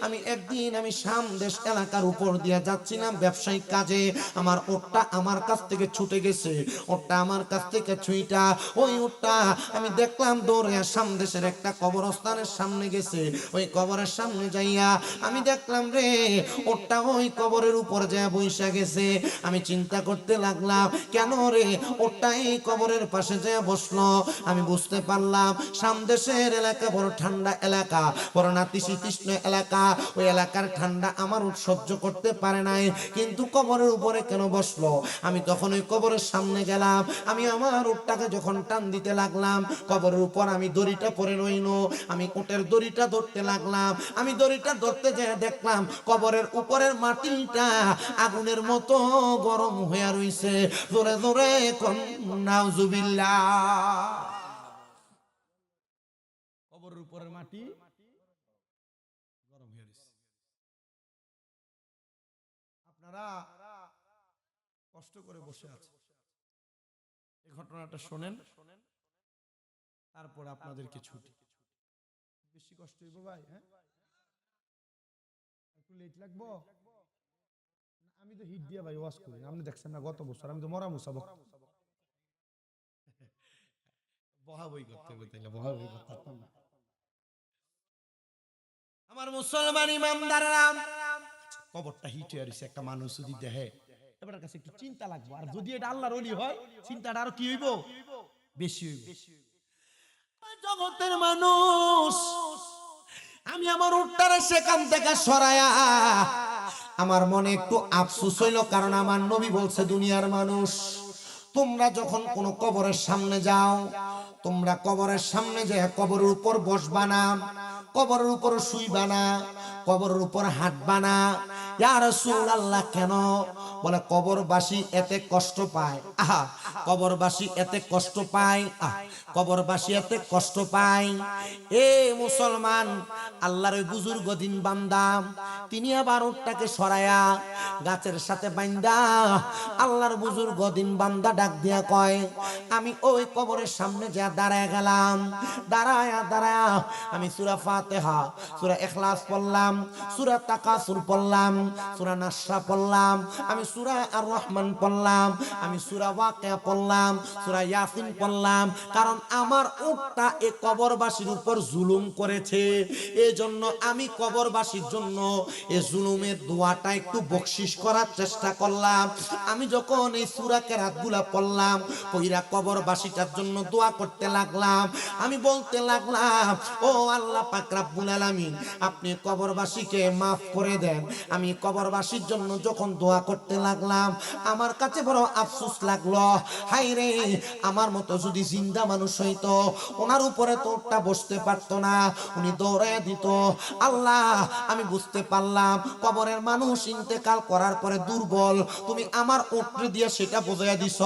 আমি একদিন আমি সামদেশ এলাকার উপর দিয়ে যাচ্ছিলাম ব্যবসায়িক কাজে আমার ওটটা আমার কাছ থেকে ছুটে গেছে ওটটা আমার কাছ থেকে ছুঁইটা ওই ওটটা আমি দেখলাম দৌড়ে সামদেশের একটা কবরস্থানের সামনে গেছে ওই কবরের সামনে যাইয়া আমি দেখলাম রে ওটা ওই কবরের উপর যায় বইসা গেছে আমি চিন্তা করতে লাগলাম কেন রে ওটা এই কবরের পাশে যায় বসলো আমি বুঝতে পারলাম সামদেশের এলাকা বড় ঠান্ডা এলাকা বড় নাতিশীতোষ্ণ এলাকা ওই এলাকার ঠান্ডা আমার সহ্য করতে পারে নাই কিন্তু কবরের উপরে কেন বসলো আমি তখন ওই কবরের সামনে গেলাম আমি আমার উটটাকে যখন টান দিতে লাগলাম কবরের উপর আমি দড়িটা পরে রইনো আমি উটের দড়িটা ধরতে লাগলাম আমি দড়িটা ধরতে যেয়ে দেখলাম কবরের উপরের মাটিটা আগুনের মতো গরম হয়ে রইছে জোরে জোরে কোন নাউজুবিল্লাহ কবরের উপরের মাটি গরম হয়ে রইছে আপনারা কষ্ট করে বসে আছেন এই ঘটনাটা শুনেন তারপর আপনাদেরকে ছুটি বেশি কষ্ট হইব ভাই হ্যাঁ একটু লেট লাগবো আমি তো হিট দিয়া ভাই ওয়াশ করি আপনি দেখছেন না গত বছর আমি তো মরা মুসাবক বহাবই করতে হবে, তাইলে বহাবই করতে পারতাম না। আমার মুসলমান ইমামদাররা, কবরটা হিট হয়ে রয়েছে, একটা মানুষ যদি দেখে এবার কাছে একটু চিন্তা লাগবে, আর যদি এটা আল্লাহর ওলি হয় চিন্তাটা আরো কি হইব, বেশি হইব। জগতের মানুষ, আমি আমার উটটারে সেখান থেকে সরায়া আমার মনে একটু আফসোস হইল, কারণ আমার নবী বলছে দুনিয়ার মানুষ তোমরা যখন কোন কবরের সামনে যাও, তোমরা কবরের সামনে যে কবরের উপর বসবা না, কবরের উপর শুইবা না, কবরের উপর হাঁটবা না। ইয়া রাসূলুল্লাহ, কেন? বলে কবরবাসী এতে কষ্ট পায়। আহা, কবরবাসী এতে কষ্ট পায়, কবরবাসী এতে কষ্ট পায়। এ মুসলমান, আল্লাহর ওই বুজুর্গ দিন বান্দা, তিনি আবার উটটাকে সরায়া গাছের সাথে বাইন্দা আল্লাহর বুজুর্গ দিন বান্দা ডাক দিয়া কয়, আমি ওই কবরের সামনে যা দাঁড়ায় গেলাম, দাঁড়ায়া দাঁড়ায়া আমি সূরা ফাতিহা, সূরা ইখলাস পড়লাম, সূরা তাকাসুর পড়লাম, সূরা নাসরা পড়লাম, আমি সূরা আর রহমান পড়লাম, আমি সূরা ওয়াকিয়া পড়লাম, সূরা ইয়াসিন পড়লাম, কারণ আমার উটটা এই কবরবাসীর উপর জুলুম করেছে। এই জন্য আমি কবরবাসীর জন্য এই জুলুমের দোয়াটা একটু বকশিশ করার চেষ্টা করলাম। আমি যখন এই সূরা কেরাতগুলা পড়লাম, কইরা কবরবাসীটার জন্য দোয়া করতে লাগলাম। আমি বলতে লাগলাম, ও আল্লাহ পাক রব্বুল আলামিন, আপনি কবরবাসীকে মাফ করে দেন। আমি কবরবাসীর জন্য যখন দোয়া করতে লাগলাম, আমার কাছে বড় আফসোস লাগলো, হায় রে, আমার মতো যদি জিন্দা মানুষ হইতো, ওনার উপরে তো উটটা বসতে পারতো না, উনি দৌড়ায় দিত। আল্লাহ, আমি বুঝতে পারলাম কবরের মানুষ ইন্তেকাল করার পরে দুর্বল, তুমি আমার উটরে দিয়ে সেটা বোঝাইয়া দিছ।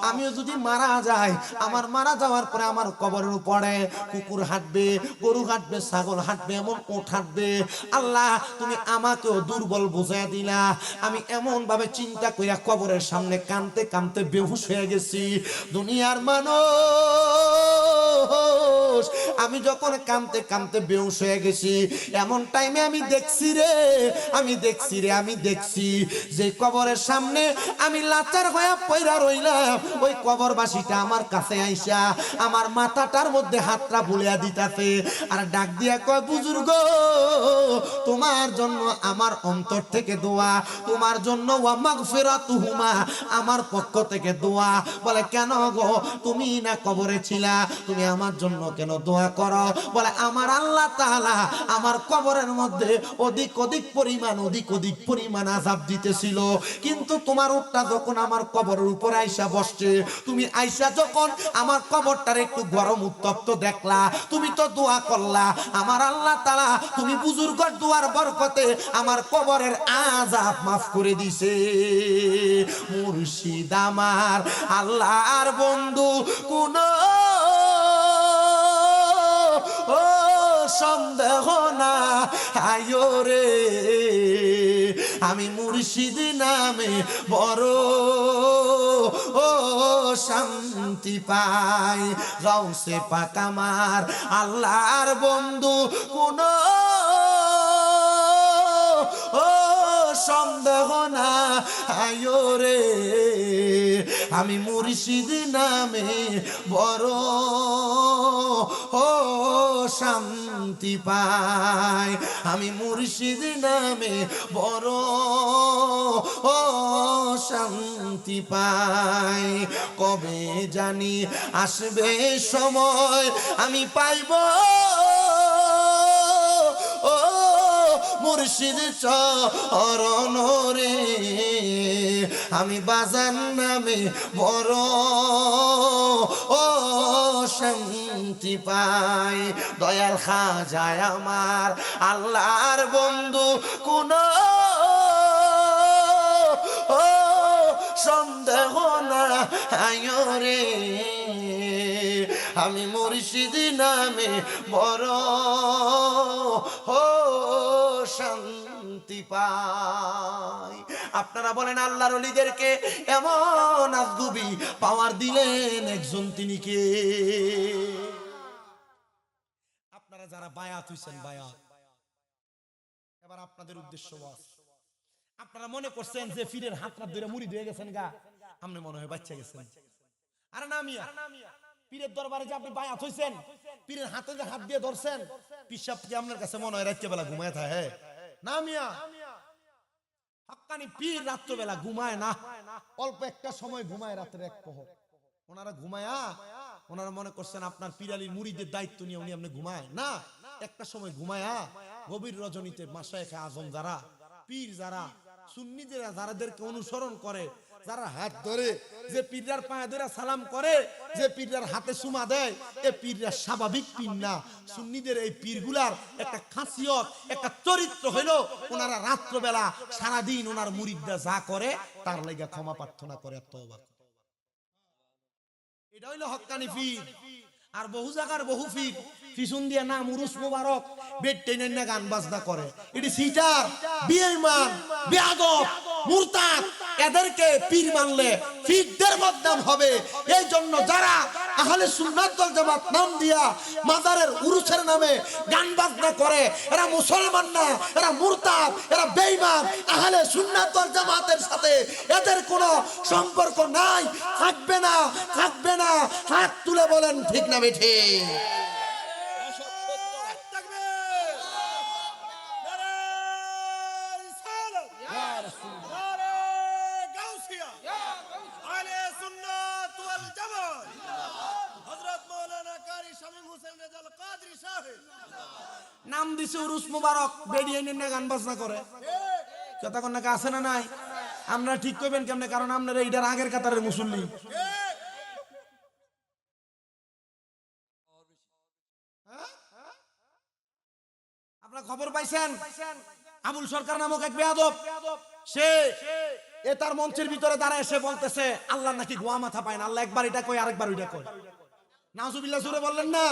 আমিও যদি মারা যাই, আমার মারা যাওয়ার পরে আমার কবরের উপরে কুকুর হাঁটবে, গরু হাঁটবে, ছাগল হাঁটবে, এমন উট হাঁটবে। আল্লাহ, তুমি আমাকেও দুর্বল বুঝাইয়া দিলা। আমি এমন ভাবে চিন্তা কইরা কবরের সামনে কাঁদতে কাঁদতে বেহুশ হয়ে গেছি। দুনিয়ার মানুষ, আমি যখন কাঁদতে কাঁদতে বেহুশ হয়ে গেছি, এমন টাইমে আমি দেখছি রে, আমি দেখছি রে, আমি দেখছি যে কবরের সামনে আমি লাচার হয়ে পয়রা রইলাম, ওই কবরবাসীটা আমার কাছে আইসা আমার মাথাটার মধ্যে হাতটা বুলিয়া দিতাছে, আর ডাক দিয়া কয়, বুজুর্গ, তোমার জন্য আমার অন্তর থেকে দোয়া, তোমার জন্য ওয়া মাগফিরাতুহুমা, আমার পক্ষ থেকে দোয়া। বলে কেন গো, তুমি না কবরে ছিলা, তুমি আমার জন্য কেন দোয়া করো? বলে আমার আল্লাহ তাআলা আমার কবরের মধ্যে অধিক অধিক পরিমাণ আযাব দিতেছিল, কিন্তু তোমার উটটা যখন আমার কবরের উপর আইসা বসছে, তুমি আইসা যখন আমার কবরটার একটু গরম উত্তপ্ত দেখলা, তুমি তো দোয়া করলা, আমার আল্লাহ তাআলা তুমি বুজুর্গর দোয়ার বরকতে আমার কবরের আযাব মাফ করে দিছে। মুর্শিদ আমার আল্লাহর বন্ধু, কোন ও সন্দেহ না আয়ো রে, আমি মুর্শিদ নামে বড় ও শান্তি পাই। গাউসে পাক আমার আল্লাহর বন্ধু, কোন ও সন্দেহ না আয়ো রে, আমি মুর্শিদ নামে বড় ও শান্তি পাই, আমি মুর্শিদ নামে বড় ও শান্তি পাই। কবে জানি আসবে সময় আমি পাইব ও মুর্শিদ চরণ রে, আমি বাজার নামে বড় ও শান্তি পাই। দয়াল খাজায় আমার আল্লাহর বন্ধু, কোন ও সন্দেহ না আয়ো রে, আমি মুর্শিদ নামে বড় ও শান্তি পাই। আপনারা বলেন আল্লাহর ওলিদেরকে এমন আজগুবি পাওয়ার দিলেন একজন, তিনি কে? আপনারা যারা বায়াত হইছেন, বায়াত, এবার আপনাদের উদ্দেশ্য ওয়াজ। আপনারা মনে করছেন যে ফিরের হাতটা ধরে মুড়ি দিয়ে গেছেন গা, আপনি মনে হয় বাচ্চা গেছেন। আরে না মিয়া, পীরের দরবারে যে আপনি বায়াত হইছেন, পীরের হাতে যে হাত দিয়ে ধরছেন, পিসাব কি আপনার কাছে মনে হয় রাত্রে বেলা ঘুমায় থাকে? না মিয়া, হক্কানি পীর রাত্রে বেলা ঘুমায় না, অল্প একটা সময় ঘুমায়, রাত্রে এক প্রহর। ওনারা ঘুমায়া ওনারা মনে করছেন আপনার পীরালির মুরিদের দায়িত্ব নিয়ে উনি আপনি ঘুমায় না, একটা সময় ঘুমায়া গভীর রজনীতে মাশায়েখে আজম যারা, পীর যারা, সুন্নি যারাদেরকে অনুসরণ করে, যারা হাত ধরে, যে পীররার পায়ে ধরে সালাম করে, যে পীররার হাতে চুমা দেয়, এই পীররা স্বাভাবিক পীর না। সুন্নিদের এই পীরগুলার একটা খাসিয়ত, একটা চরিত্র হইলো ওনারা রাত্রবেলা সারাদিন ওনার মুরিদরা যা করে তার লাগা ক্ষমা প্রার্থনা করে, তওবা। এটা হইলো হক্কানি পীর। আর বহু জায়গার বহু পীর পিছন দিয়ে নাম উরুস মোবারক বেড টেনে না গান বাজনা করে, এটি সিটার, বেঈমান, বেয়াদব, মুরতাদ। এদেরকে পীর মানলে পীরদের বদনাম হবে। এই জন্য যারা আহলে সুন্নাত ওয়াল জামাত নাম দিয়া মাজারের উরুসের নামে গান বাজনা করে, এরা মুসলমান না, এরা মুরতাদ, এরা বেঈমান। আহলে সুন্নাত ওয়াল জামাতের সাথে এদের কোনো সম্পর্ক নাই, থাকবে না, থাকবে না। হাত তুলে বলেন ঠিক না বেঠে? নাম দিছে উরুস মুবারক, বেরিয়ে এনে গান বাজনা করে, কথা কোন নাকি আছে না নাই? আমরা ঠিক করবেন কেমনে? কারণ আপনারা এইটার আগের কাতারের মুসল্লি। আপনারা খবর পাইছেন আবুল সরকার নামক এক বেয়াদব, সে তার মঞ্চের ভিতরে দাঁড়ায় এসে বলতেছে আল্লাহ নাকি গোয়া মাথা পায় না, আল্লাহ একবার এটা কই আরেকবার ওইটা কই। নাউজুবিল্লাহ জোরে বললেন না?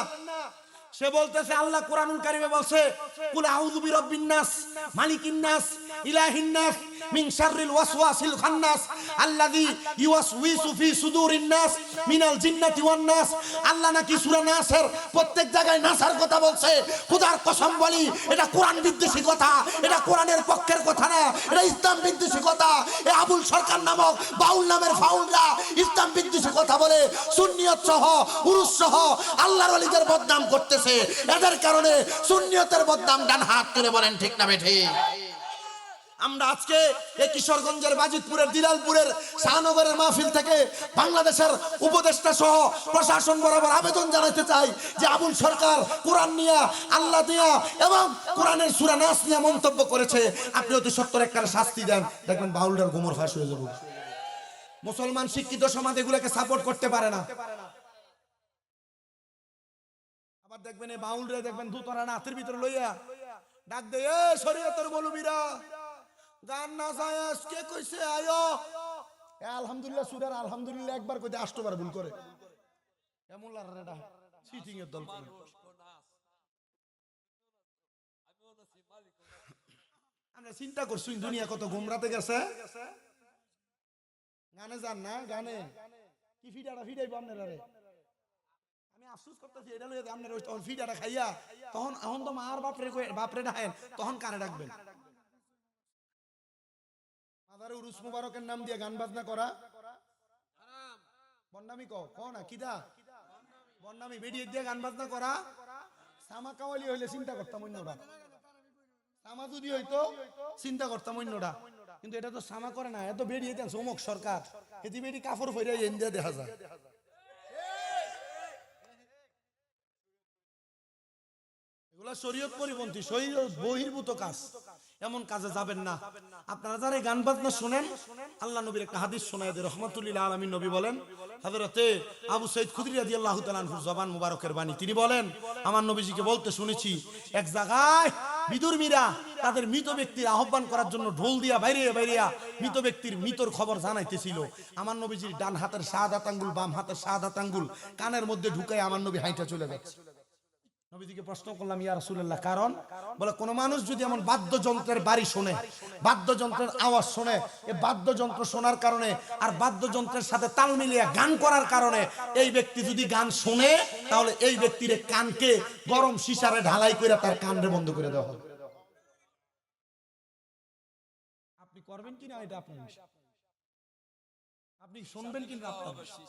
সে বলতেছে আল্লাহ কোরআনুল কারীমে বলছে কুল আউযু বিরাব্বিন নাস মালিকিন নাস ইলাহিন নাস মিন শাররিল ওয়াসওয়াসিল খান্নাস আল্লাযী ইউওয়াসউইসু ফি সুদুরিন নাস মিনাল জিন্নাতি ওয়ান নাস। আল্লাহ নাকি সূরা নাসের প্রত্যেক জায়গায় নাসার কথা বলছে। খোদার কসম বলি, এটা কোরআন বিদ্বেষী কথা, এটা কোরআনের পক্ষের কথা না, এটা ইসলাম বিদ্বেষী কথা। এই আবুল সরকার নামক বাউল নামের ফাউলরা ইসলাম বিদ্বেষী কথা বলে সুন্নিয়ত সহ উরুস সহ আল্লাহর ওলিদের বদনাম করতে। এদের কারণে সুন্নিয়তের বদনাম। ডান হাত তুলে বলেন ঠিক না বেঠে? আমরা আজকে এই কিশোরগঞ্জের বাজিতপুরের দিলালপুরের শাহনগরের মাহফিল থেকে বাংলাদেশের উপদেষ্টা সহ প্রশাসন বরাবর আবেদন জানাতে চাই যে আবুল সরকার কোরআন নিয়ে, আল্লাহ নিয়ে এবং কোরআনের সূরা নাস নিয়ে মন্তব্য করেছে, আপনি অতি সত্বর একটা শাস্তি দেন, দেখবেন বাউলটার গোমর ফাঁস হয়ে যাবে। মুসলমান শিক্ষিত সমাজ এগুলোকে সাপোর্ট করতে পারে না। আবার দেখবেন এই বাউলরে দেখবেন দুতরা নাথের ভিতরে লইয়া ডাক দে, এ শরীয়তের মৌলবীরা গান না যায় কে কইছে আয়ো। আলহামদুলিল্লাহ সুরার আলহামদুলিল্লাহ একবার কইতে 8 বার ভুল করে, এমন লারাটা চিটিং এর দল করে। আমরা চিন্তা করছি দুনিয়া কত গোমরাতে গেছে। গানে যান না, গানে কি ফিডাটা ফিডাইবো আপনারা রে? আমি আফসোস করতেছি এটা লইয়া আপনারা ওই তখন ফিডাটা খাইয়া তখন এখন তো মার বাপরে ডাকেন, তখন কারে ডাকবেন? মাদারে উরুস মুবারকের নাম দিয়ে গান বাজনা করা হারাম। বন্নামি কও না কিদা বন্নামি বেরিয়ে দিয়ে গান বাজনা করা। সামা কাওয়ালি হইলে চিন্তা করতাম অন্যটা, সামা যদি হইতো চিন্তা করতাম অন্যটা, কিন্তু এটা তো সামা করে না, এত বেরিয়ে দেন চমক সরকার, এটি বেরি কাপড় ফইরা ইন্ডিয়া দেখা যায়। এগুলা শরীয়ত পরিপন্থী, শরীয়ত বহির্ভূত কাজ, এমন কাজে যাবেন না। আপনারা যারা এই গান বাজনা শুনেন, আল্লাহ নবীর একটা হাদিস শোনায় দেয়, রহমাতুল্লিল আলামিন নবী বলেন, হযরতে আবু সাঈদ খুদরি রাদিয়াল্লাহু তাআলা আনহুর জবান মুবারকের বাণী, তিনি বলেন আমার নবীজিকে বলতে শুনেছি, এক জায়গায় বিদুর্মীরা তাদের মৃত ব্যক্তির আহ্বান করার জন্য ঢোল দিয়া বাইরে মৃত ব্যক্তির মৃতর খবর জানাইতেছিল। আমার নবীজির ডান হাতের শাহাদাত আঙ্গুল বাম হাতের শাহাদাত আঙ্গুল কানের মধ্যে ঢুকায় আমার নবী হাইটা চলে যাচ্ছে। নবীজিকে প্রশ্ন করলাম ইয়া রাসূলুল্লাহ কারণ? বলে কোন মানুষ যদি এমন বাদ্যযন্ত্রের বাড়ি শোনে, বাদ্যযন্ত্রের আওয়াজ শোনে, এই বাদ্যযন্ত্র শোনার কারণে আর বাদ্যযন্ত্রের সাথে তাল মিলিয়ে গান করার কারণে এই ব্যক্তি যদি গান শোনে, তাহলে এই ব্যক্তির কানকে গরম সিসারে ঢালাই করে তার কানরে বন্ধ করে দেওয়া হবে। আপনি করবেন কিনা এটা আপনার বিষয়, আপনি শুনবেন কিনা আপনার বিষয়।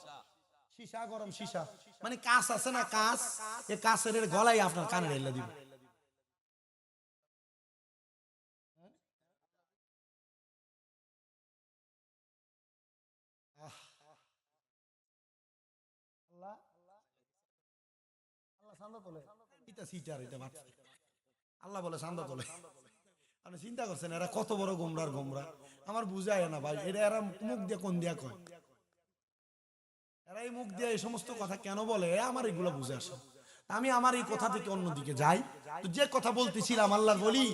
সীসা গরম সীসা মানে কাঁচ আছে না, কাঁচ, এই কাঁচের গলায় আপনার কানে ঢেলে দিব। আল্লাহ আল্লাহ চান্দা তোলে, এটা সিটার, এটা বাচ্চা। আল্লাহ বলে চান্দা তোলে। আপনি চিন্তা করছেন এরা কত বড় গোমরার গোমরা, আমার বুঝায় না ভাই। এটা এরা মুখ দিয়ে কোন দিয়া কয়, এরা এই মুখ দিয়ে এই সমস্ত কথা কেন বলে, আমার এগুলো বুঝে আসে। আমি আমার এই কথা থেকে অন্যদিকে যাই। তো যে কথা বলতেছিলাম, আল্লাহর বলি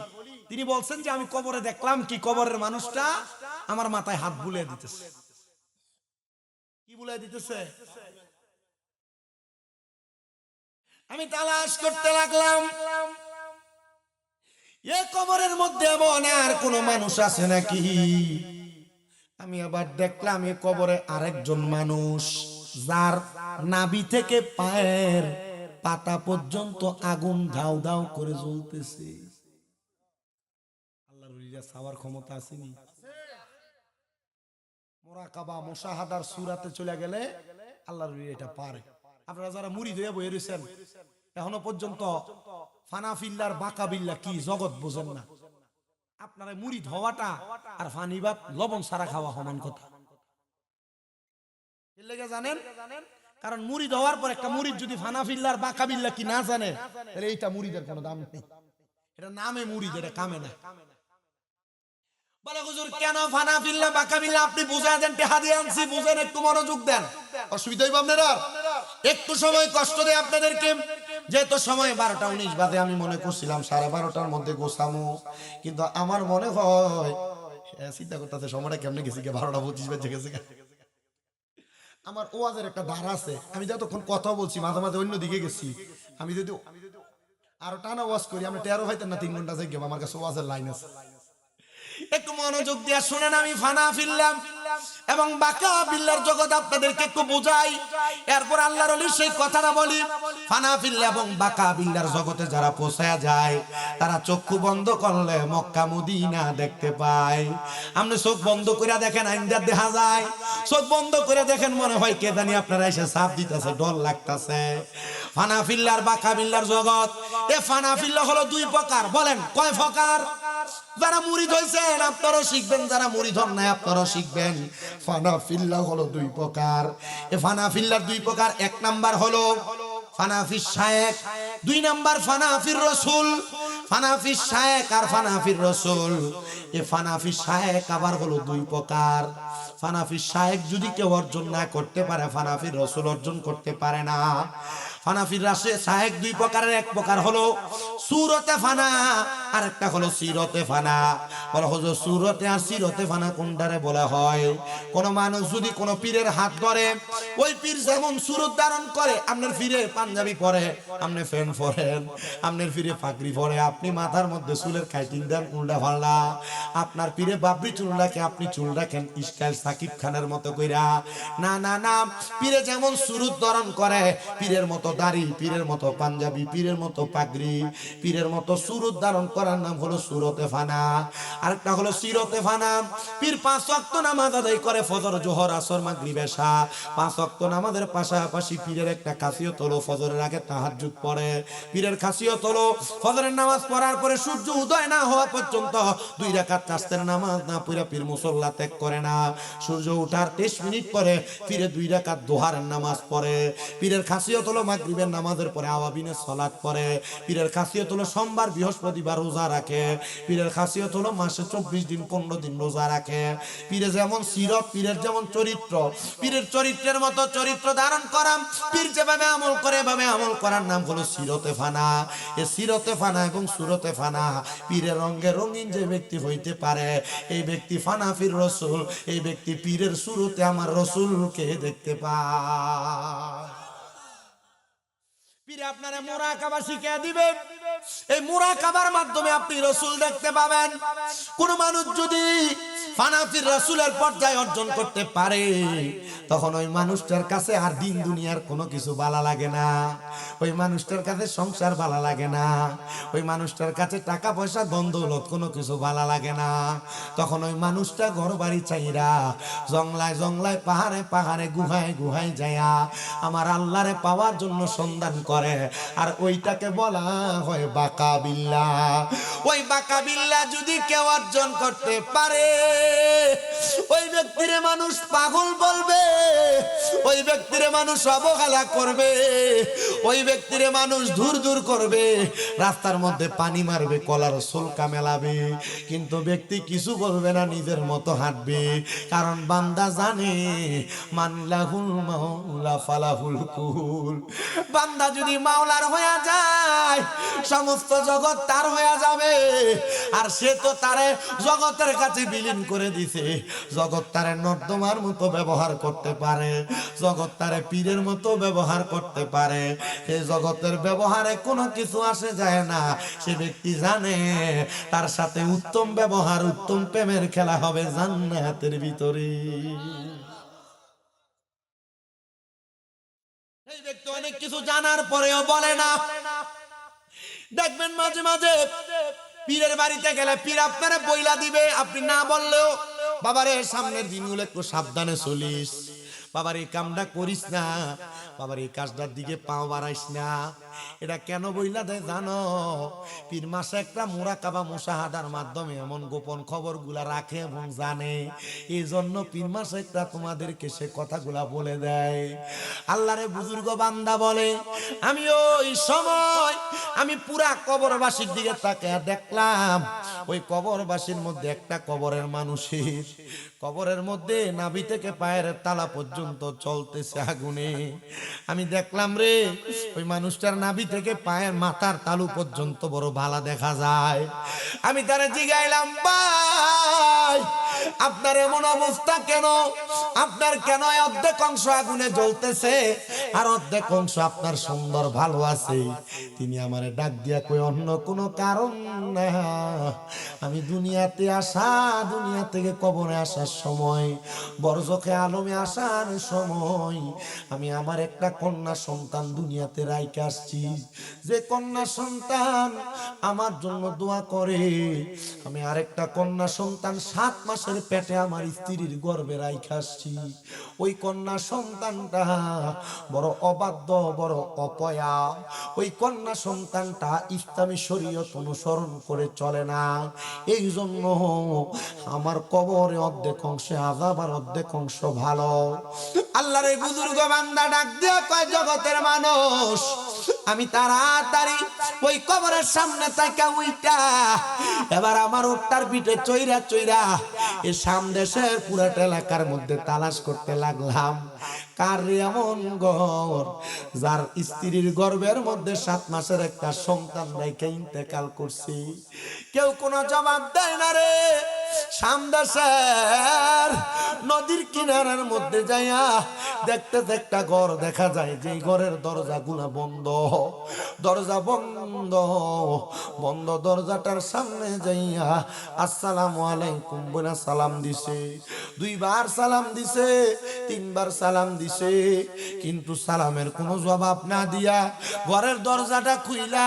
তিনি বলছেন যে আমি কবরে দেখলাম কি, কবরের মানুষটা আমার মাথায় হাত বুলিয়ে দিতেছে। কি বুলিয়ে দিতেছে? আমি তালাশ করতে লাগলাম এ কবরের মধ্যে এমন আর কোন মানুষ আছে নাকি। আমি আবার দেখলাম এ কবরে আরেকজন মানুষ, যার নাভি থেকে পায়ের পাতা পর্যন্ত আগুন ধাউ ধাউ করে জ্বলতেছে। আল্লাহর ওলিরা ছাওয়ার ক্ষমতা আসেনি? মুরাকাবা মুশাহাদার সূরাতে চলে গেলে আল্লাহর ওলিরা এটা পারে। আপনারা যারা মুরিদ হয়ে বসে রয়েছেন এখনো পর্যন্ত ফানাফিল্লার বাকাবিল্লা কি জগৎ বোঝেন না। আপনারা মুরিদ হওয়াটা আর ফানি ভাত লবণ সারা খাওয়া সমান কথা। এর লেগে জানেন, কারণ মুরিদ হওয়ার পর একটা মুরিদ যদি ফানাফিল্লার বাকাবিল্লা কি না জানে, তাহলে এইটা মুরিদের কোনো দাম নেই। এটা নামে মুরিদ, এটা কামে না। বলে হুজুর কেন ফানাফিল্লা বাকাবিল্লা আপনি বুঝায় দেন, টেহা দিয়ে আনছি, বুঝেন, একটু মনোযোগ দেন। অসুবিধা হইব আপনারা, একটু সময় কষ্ট দেয় আপনাদেরকে। যেহেতু সময় 12টা 19 বাজে, আমি মনে করছিলাম 12:30টার মধ্যে গোছামো, কিন্তু আমার মনে হয় চিন্তা করতেছে সময়টা কেমনে গেছি, 12টা 25 বেজে গেছে। আমার ওয়াজের একটা ধারা আছে, আমি যতক্ষণ কথা বলছি মাঝে মাঝে অন্য দিকে গেছি। আমি যদি আরো টানা ওয়াজ করি, আমরা 13 হইতেন না 3 ঘন্টা যাই, আমার কাছে ওয়াজের লাইন আছে। একটু মনোযোগ দিয়ে শুনেন, আমি ফানাফিল্লাহ এবং বাকাবিল্লার জগৎ আপনাদেরকে একটু বোঝাই, এরপর আল্লাহর ওলি সেই কথাটা বলি। ফানাফিল্লাহ এবং বাকাবিল্লার জগতে যারা পৌঁছায়া যায়, তারা চক্ষু বন্ধ করলে মক্কা মদিনা দেখতে পায়। আপনি চোখ বন্ধ করে দেখেন আইনদার দেখা যায়, চোখ বন্ধ করে দেখেন মনে হয় কে জানি আপনারা এসে চাপ দিতেছে, ডর লাগতেছে। ফানাফিল্লাহ আর বাকাবিল্লার জগৎ, এ ফানাফিল্লাহ হলো 2 প্রকার। বলেন কয় প্রকার? যারা মুরিদ হইছেন আপনারাও শিখবেন, যারা মুরিদ হন নাই আপনারাও শিখবেন। ফানাফিল্লাহ হলো 2 প্রকার। এই ফানাফিল্লাহর 2 প্রকার। 1 নাম্বার হলো ফানাফির শায়েখ, 2 নাম্বার ফানাফির রাসূল। ফানাফির শায়েখ আর ফানাফির রাসূল, এই ফানাফির শায়েখ আবার হলো 2 প্রকার। ফানাফির শায়েখ যদি কেউ অর্জন না করতে পারে, ফানাফির রাসূল অর্জন করতে পারে না। ফানাফির শায়েখ 2 প্রকারের। 1 প্রকার হলো সূরতে ফানা, আর একটা হলো সিরতে ফানা। বলা হলো সূরতে আর সিরতে ফানা কোনটারে বলা হয়? কোন মানুষ যদি কোন পীরের হাত ধরে, ওই পীর যেমন সূরত ধারণ করে, আপনার পীরে পাঞ্জাবি পরে, আপনি ফ্যান পরেন, আপনার পীরে পাগড়ি পরে, আপনি মাথার মধ্যে চুলের কাটিং দেন উল্টা পাল্টা, আপনার পীরে বাবরি চুল রাখে, আপনি চুল রাখেন স্টাইল সাকিব খানের মতো কইরা। না না না, পীরে যেমন সূরত ধারণ করে, পীরের মতো দাড়ি, পীরের মতো পাঞ্জাবি, পীরের মতো পাগড়ি, পীরের মতো সূরত ধারণ করার নাম হলো সূরতে ফানা। আরেকটা হলো সিরতে ফানা। পীর 5 ওয়াক্ত নামাজ আদায় করে, ফজর জোহর আসর মাগরিব এশা 5 ওয়াক্ত নামাজের পাশাপাশি পীরের একটা খাসিয়ত হলো ফজরের আগে তাহাজ্জুদ পড়ে। পীরের খাসিয়ত হলো ফজরের নামাজ পড়ার পরে সূর্য উদয় না হওয়া পর্যন্ত 2 রাকাত নাস্তের নামাজ না পড়ে পীর মুসল্লা ত্যাগ করে না। সূর্য ওঠার 23 মিনিট পরে পীরে 2 রাকাত দোহারের নামাজ পড়ে। পীরের খাসিয়ত হলো মাগরিবের নামাজের পরে আওয়াবিনের সালাত পড়ে। পীরের খাসিয়ত হলো সোমবার বৃহস্পতিবার রোজা রাখে। পীরের খাসিয়ত হলো মাসে 24 দিন 15 দিন রোজা রাখে। পীরে যেমন সিরত, পীরের যেমন চরিত্র, পীরের চরিত্রের মতো চরিত্র ধারণ করা, পীর যেভাবে আমল করে এভাবে আমল করার নাম হলো সিরতে ফানা। এই সিরতে ফানা এবং সুরতে ফানা, পীরের রঙে রঙিন যে ব্যক্তি হইতে পারে, এই ব্যক্তি ফানাফির রাসূল, এই ব্যক্তি পীরের সুরতে আমার রাসূলকে দেখতে পায়। পীর আপনারে মুরাকাবা শিখিয়ে দিবে, এই মুরাকাবার মাধ্যমে আপনি রাসূল দেখতে পাবেন। কোন মানুষ যদি ফানাফির রাসূলের পর্যায়ে অর্জন করতে পারে, তখন ওই মানুষটার কাছে আর দিন দুনিয়ার কোনো কিছু ভালো লাগে না, ওই মানুষটার কাছে সংসার ভালো লাগে না, ওই মানুষটার কাছে টাকা পয়সা ধন দৌলত কোনো কিছু ভালো লাগে না। তখন ওই মানুষটা ঘর বাড়ি চাইরা জংলায় জংলায় পাহাড়ে পাহাড়ে গুহায় গুহায় যায়া আমার আল্লাহরে পাওয়ার জন্য সন্ধান করে, আর ওইটাকে বলা হয় বাকা বিল্লাহ। ওই বাকা বিল্লাহ যদি কেউ অর্জন করতে পারে, ওই ব্যক্তিরে মানুষ পাগল বলবে, ওই ব্যক্তিরে মানুষ অবহেলা করবে, ওই ব্যক্তিরে মানুষ দূর দূর করবে, রাস্তার মধ্যে পানি মারবে, কলার সুলকা মেলাবে, কিন্তু ব্যক্তি কিছু বলবে না, নিজের মতো হাঁটবে। কারণ বান্দা জানে মানলাহুল মাওলা ফালাহুল কুল, বান্দা যদি মাওলার হয়ে যায় সমস্ত জগৎ তার হয়ে যাবে। আর সে তো তারে জগতের কাছে বিলীন করে দিছে, জগৎ তারে নর্দমার মতো ব্যবহার করতে পারে, জগৎ তারে পীরের মতো ব্যবহার করতে পারে, এই জগতের ব্যবহারে কোনো কিছু আসে যায় না। সে ব্যক্তি জানে তার সাথে উত্তম ব্যবহার, উত্তম প্রেমের খেলা হবে জান্নাতের ভিতরে। এই ব্যক্তি অনেক কিছু জানার পরেও বলে না। দেখবেন মাঝে মাঝে পীরের বাড়িতে গেলে পীর আপনারা বইলা দিবে, আপনি না বললেও, বাবারে সামনের দিনগুলো একটু সাবধানে চলিস, বাবার এই কামটা করিস না, বাবার এই কাজটার দিকে পাও বাড়াইস না। এটা কেন বইলা দেয় জানো? পীর মাসে একটা মুরাকাবা মুশাহাদার মাধ্যমে এমন গোপন খবরগুলা রাখে এবং জানে, এই জন্য পীর মাসে একটা তোমাদেরকে সে কথাগুলা বলে দেয়। আল্লাহরে বুজুর্গ বান্দা বলে, আমি ওই সময় আমি পুরা কবরবাসীর দিকে তাকিয়ে দেখলাম, ওই কবরবাসীর মধ্যে একটা কবরের মানুষের কবরের মধ্যে নাভি থেকে পায়ের তালা পর্যন্ত চলতেছে আগুনে। আমি দেখলাম রে, ওই মানুষটার নাভি থেকে পায়ের মাথার তালু পর্যন্ত বড় ভালো দেখা যায়। আমি তারে জিগাইলাম, ভাই আপনার এমন অবস্থা কেন? আপনার কেন অর্ধেক অংশ আগুনে জ্বলতেছে আর অর্ধেক অংশ আপনার সুন্দর ভালো আছে? তিনি আমারে ডাক দিয়া কই, অন্য কোনো কারণ না, আমি দুনিয়াতে আসা, দুনিয়া থেকে কবরে আসার সময়, বরজখে আলমে আসার সময় আমি আমার একটা কন্যা সন্তান দুনিয়াতে রাইখে আসছি। যে কন্যা সন্তান আমার জন্য দোয়া করে, আমি আরেকটা কন্যা সন্তান 7 মাসের পেটে আমার স্ত্রীর গর্ভে রাইখে আসছি। ওই কন্যা সন্তানটা বড় অবাধ্য, বড় অপয়া। ওই কন্যা সন্তানটা ইসলামী শরীয়ত অনুসরণ করে চলে না, এই জন্য আমার কবরে অর্ধেক অংশে আযাব আর অর্ধেক অংশ ভালো। আল্লাহর এই বুজুর্গ বান্দা ডাক দিয়ে কয়, জগতের মানুষ, আমি তাড়াতাড়ি ওই কবরের সামনে তাকা উইটা এবার আমার উটটার পিঠে চইরা চইরা এই সামদেশের পুরাটা এলাকার মধ্যে তালাশ করতে লাগলাম, কার এমন ঘর যার স্ত্রীর গর্ভের মধ্যে 7 মাসের একটা সন্তান রেখে ইন্তেকাল করছে। কেউ কোনো জবাব দেয় না রে। সামদেশের নদীর কিনারার মধ্যে যাইয়া দেখতে একটা ঘর দেখা যায়, যে ঘরের দরজাগুলা বন্ধ, দরজা বন্ধ, বন্ধ দরজাটার সামনে যাইয়া আসসালামু আলাইকুম বলে সালাম দিছে। 2 বার সালাম দিছে, 3 বার সালাম দিছে, কিন্তু সালামের কোনো জবাব না দিয়া ঘরের দরজাটা খুইলা,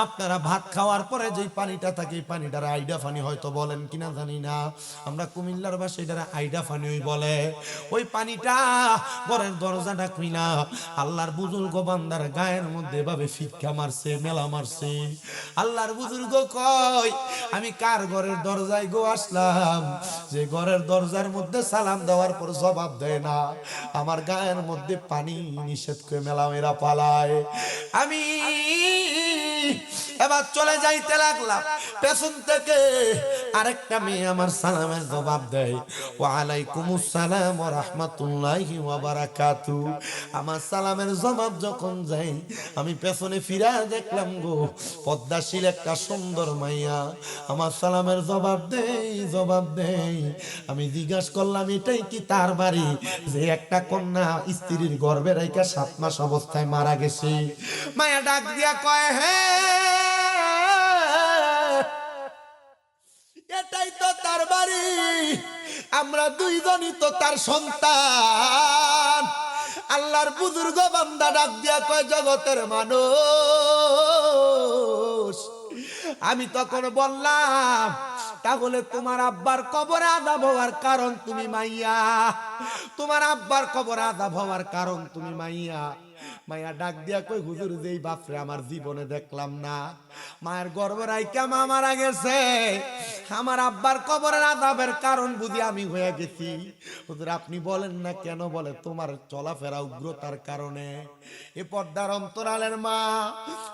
আপনারা ভাত খাওয়ার পরে যে পানিটা থাকে, পানিটার আইডা পানি হয়তো বলেন কিনা জানি না, আমরা কুমিল্লার ভাষায় এটার আইডা পানি বলে, ওই পানিটা ঘরের দরজাটা খুইলা আল্লাহর বুজুর্গ বান্দার গায়ের মধ্যে এভাবে ফিক্কা মারছে, মেলা মারছে। আল্লাহর বুজুর্গ কয়, আমি কার ঘরের দরজায় গো আসলাম, যে ঘরের দরজার মধ্যে সালাম দেওয়ার পর জবাব দেয় না, আমার গায়ের মধ্যে পানি নিষেধ করে মেলা মেরা পালায়। আমি এবার চলে যাইতে লাগলাম, পেছন থেকে আরেকটা মেয়ে আমার সালামের জবাব দেয়, ওয়া আলাইকুমুস সালাম ওয়া রাহমাতুল্লাহি ওয়া বারাকাতু। আমার সালামের জবাব যখন যাই, আমি পেছনে ফিরা দেখলাম গো, পদ্মাশীল একটা সুন্দর মাইয়া আমার সালামের জবাব দেই, জবাব দেই। আমি জিজ্ঞাসা করলাম, এটাই কি তার বাড়ি যে একটা কন্যা স্ত্রীর গর্ভে রাইখা 7 মাস অবস্থায় মারা গেছে? মায়া ডাক দিয়া কয়, হ্যাঁ এটাই তো তার বাড়ি। আমরা দুইজনই তো তার সন্তান। আল্লাহর বুজুর্গ বান্দা ডাক দিয়া কয়, জগতের মানুষ, আমি তখন বললাম, তাহলে তোমার আব্বার কবরে আযাব হওয়ার কারণ তুমি মাইয়া, তোমার আব্বার কবরে আযাব হওয়ার কারণ তুমি মাইয়া। মাইয়া ডাক দিয়া কই, হুজুর যেই বাপরে আমার জীবনে দেখলাম না, মায়ের গর্ভে রাইখা মা মারা গেছে, আমার আব্বার কবরের আযাবের কারণ বুঝি আমি হয়ে গেছি। হুজুর আপনি বলেন না কেন? বলে তোমার চলাফেরা উগ্রতার কারণে। এ পর্দার অন্তরালের মা,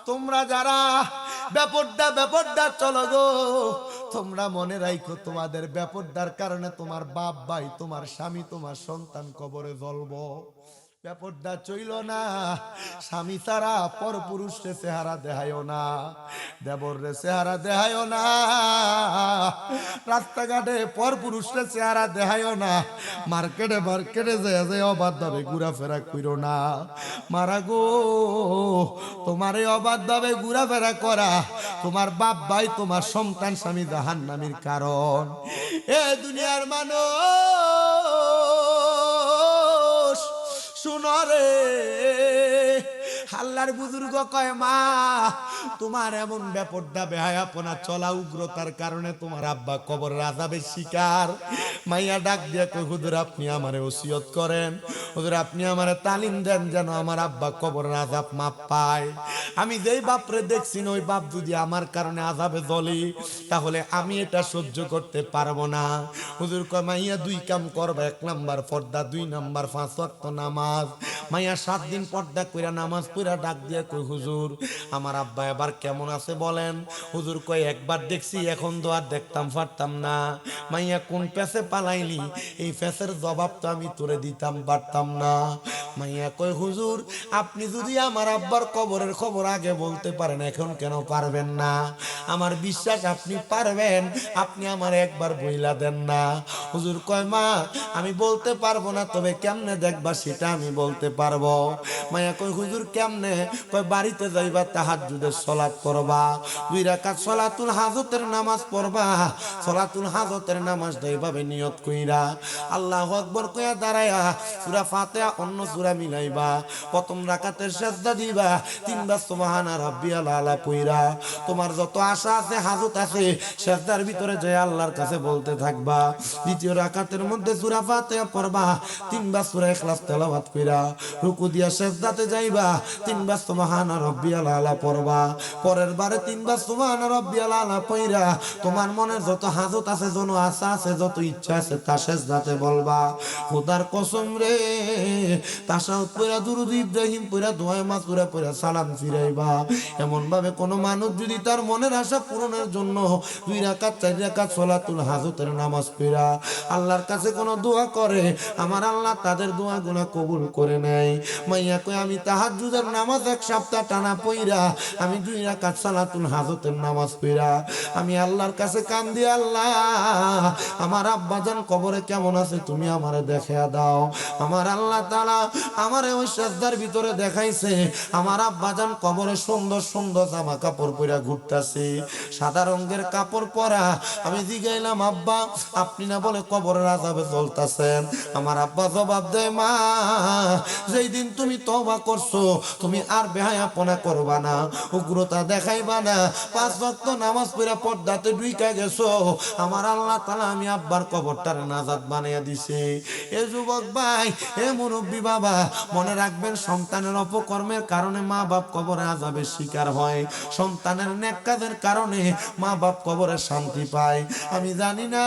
তোমরা যারা বেপর্দা চলো গো, তোমরা মনে রাখো তোমাদের বেপর্দার কারণে তোমার বাপ ভাই, তোমার স্বামী, তোমার সন্তান কবরে জ্বলবো। বেপর্দা চইল না, স্বামী ছাড়া পর পুরুষরে চেহারা দেখায়ও না, দেবর রে চেহারা দেখায়ও না, রাস্তাঘাটে পর পুরুষরে চেহারা দেখায়ও না, মার্কেটে যে অবাধ্যভাবে ঘোরাফেরা কইরো না। মারা গো, তোমার এই অবাধ্যভাবে ঘোরাফেরা করা তোমার বাপ ভাই, তোমার সন্তান, স্বামী জাহান্নামীর কারণ। এ দুনিয়ার মানুষ শুনো রে, আল্লাহর বুজুর্গ কয়, মা তোমার এমন বেপর্দা বেহায়াপনা চলা উগ্রতার কারণে তোমার আব্বা কবরের আযাবের শিকার। মাইয়া ডাক দিয়া কয়, হুজুর আপনি আমারে ওসিয়ত করেন, হুজুর আপনি আমারে তালিম দেন যেন আমার আব্বা কবরের আযাব মাপ পায়। আমি যেই বাপরে দেখছি না, ওই বাপ যদি আমার কারণে আযাবে জ্বলি, তাহলে আমি এটা সহ্য করতে পারবো না। হুজুর কয়, মাইয়া দুই কাম করবা, 1 নাম্বার পর্দা, 2 নাম্বার 5 ওয়াক্ত নামাজ। মাইয়া 7 দিন পর্দা কইরা নামাজ পড়া ডাক দিয়া কই, হুজুর আমার আব্বা এবার কেমন আছে বলেন? হুজুর কয়, একবার দেখছি, এখন তো আর দেখতাম পারতাম না। মাইয়া কোন পেছে পালাইলি, এই পেছের জবাব তো আমি তোরে দিতাম পারতাম না। মাইয়া কয়, হুজুর আপনি যদি আমার আব্বার কবরের খবর আগে বলতে পারেন, এখন কেন পারবেন না? আমার বিশ্বাস আপনি পারবেন, আপনি আমার একবার বইলা দেন না। হুজুর কয়, মা আমি বলতে পারবো না, তবে কেমনে দেখবা সেটা আমি বলতে পারবো। মাইয়া কয়, হুজুর কেমনে? কয়, বাড়িতে যাইবা, তাহাজ্জুদের সালাত করবা, 2 রাকাত সালাতুল হাজতের নামাজ পড়বা। সালাতুল হাজতের নামাজ এইভাবে নিয়ত কইরা আল্লাহু আকবার কইয়া দাঁড়ায়া সূরা ফাতিহা অন্য সূরা মিলাইবা। প্রথম রাকাতের সিজদা দিবা, 3 বার সুবহানা রাব্বিয়াল আলা কইরা তোমার যত আশা আছে, হাজত আছে, সিজদার ভিতরে যে আল্লাহর কাছে বলতে থাকবা। দ্বিতীয় রাকাতের মধ্যে সূরা ফাতিহা পড়বা, 3 বার সূরা ইখলাস তেলাওয়াত কইরা রুকু দিয়া সিজদাতে যাইবা, 3 বার সুবহানা রাব্বিয়াল আলা পড়বা। পরের বারে 3 বার সুবহানা রাব্বিয়াল আলা পড়া তোমার মনের যত হাজত আছে, যত আশা আছে, যত ইচ্ছা আছে, তা সিজদাতে বলবা। খোদার কসম রে, তাশাহুদ পড়া, দুরূদ ইব্রাহিম পড়া, দোয়া মাসুরা পড়া সালাম ফিরাইবা। এমন ভাবে কোন মানুষ যদি তার মনের আশা পূরণের জন্য 2 রাকাত 4 রাকাত সালাতুল হাজতের নামাজ পড়া আল্লাহর কাছে কোন দোয়া করে, আমার আল্লাহ তাদের দোয়াগুলো কবুল করে নেয়। মাইয়া কই, আমি তাহাজ্জুদের নামাজ 1 সপ্তাহ টানা পড়া, আমি 2 রাকাত সালাতুল হাজতের নামাজ পড়া আমি আল্লাহর কাছে কান্দি, আল্লাহ আমার আব্বাজান কবরে কেমন আছে তুমি আমারে দেখায়া দাও। আমার আল্লাহ তাআলা আমারে ওই সিজদার ভিতরে দেখাইছে, আমার আব্বাজান কবরে সুন্দর সুন্দর জামা কাপড় পরা ঘুরতাছে, সাদা রঙের কাপড় পরা। আমি জিগাইলাম, আব্বা আপনি না বলে কবরের আযাবে জ্বলতাছেন? আমার আব্বা জবাব দেয়, মা যেই দিন তুমি তওবা করছো, তুমি আর বেহায়াপনা করবা না, উগ্রতা দেখাইবা না, 5 ওয়াক্ত নামাজ পড়া পর্দাতে ঢুইকা গেছো, আমার আল্লাহ তাআলা আমি আব্বার কবরটার নাজাত বানাইয়া দিছে। এ যুবক ভাই, এ মুরব্বী বাবা, মনে রাখবেন, সন্তানের অপকর্মের কারণে মা বাপ কবরে আযাবের শিকার হয়, সন্তানের নেক কাজের কারণে মা বাপ কবরে শান্তি পায়। আমি জানি না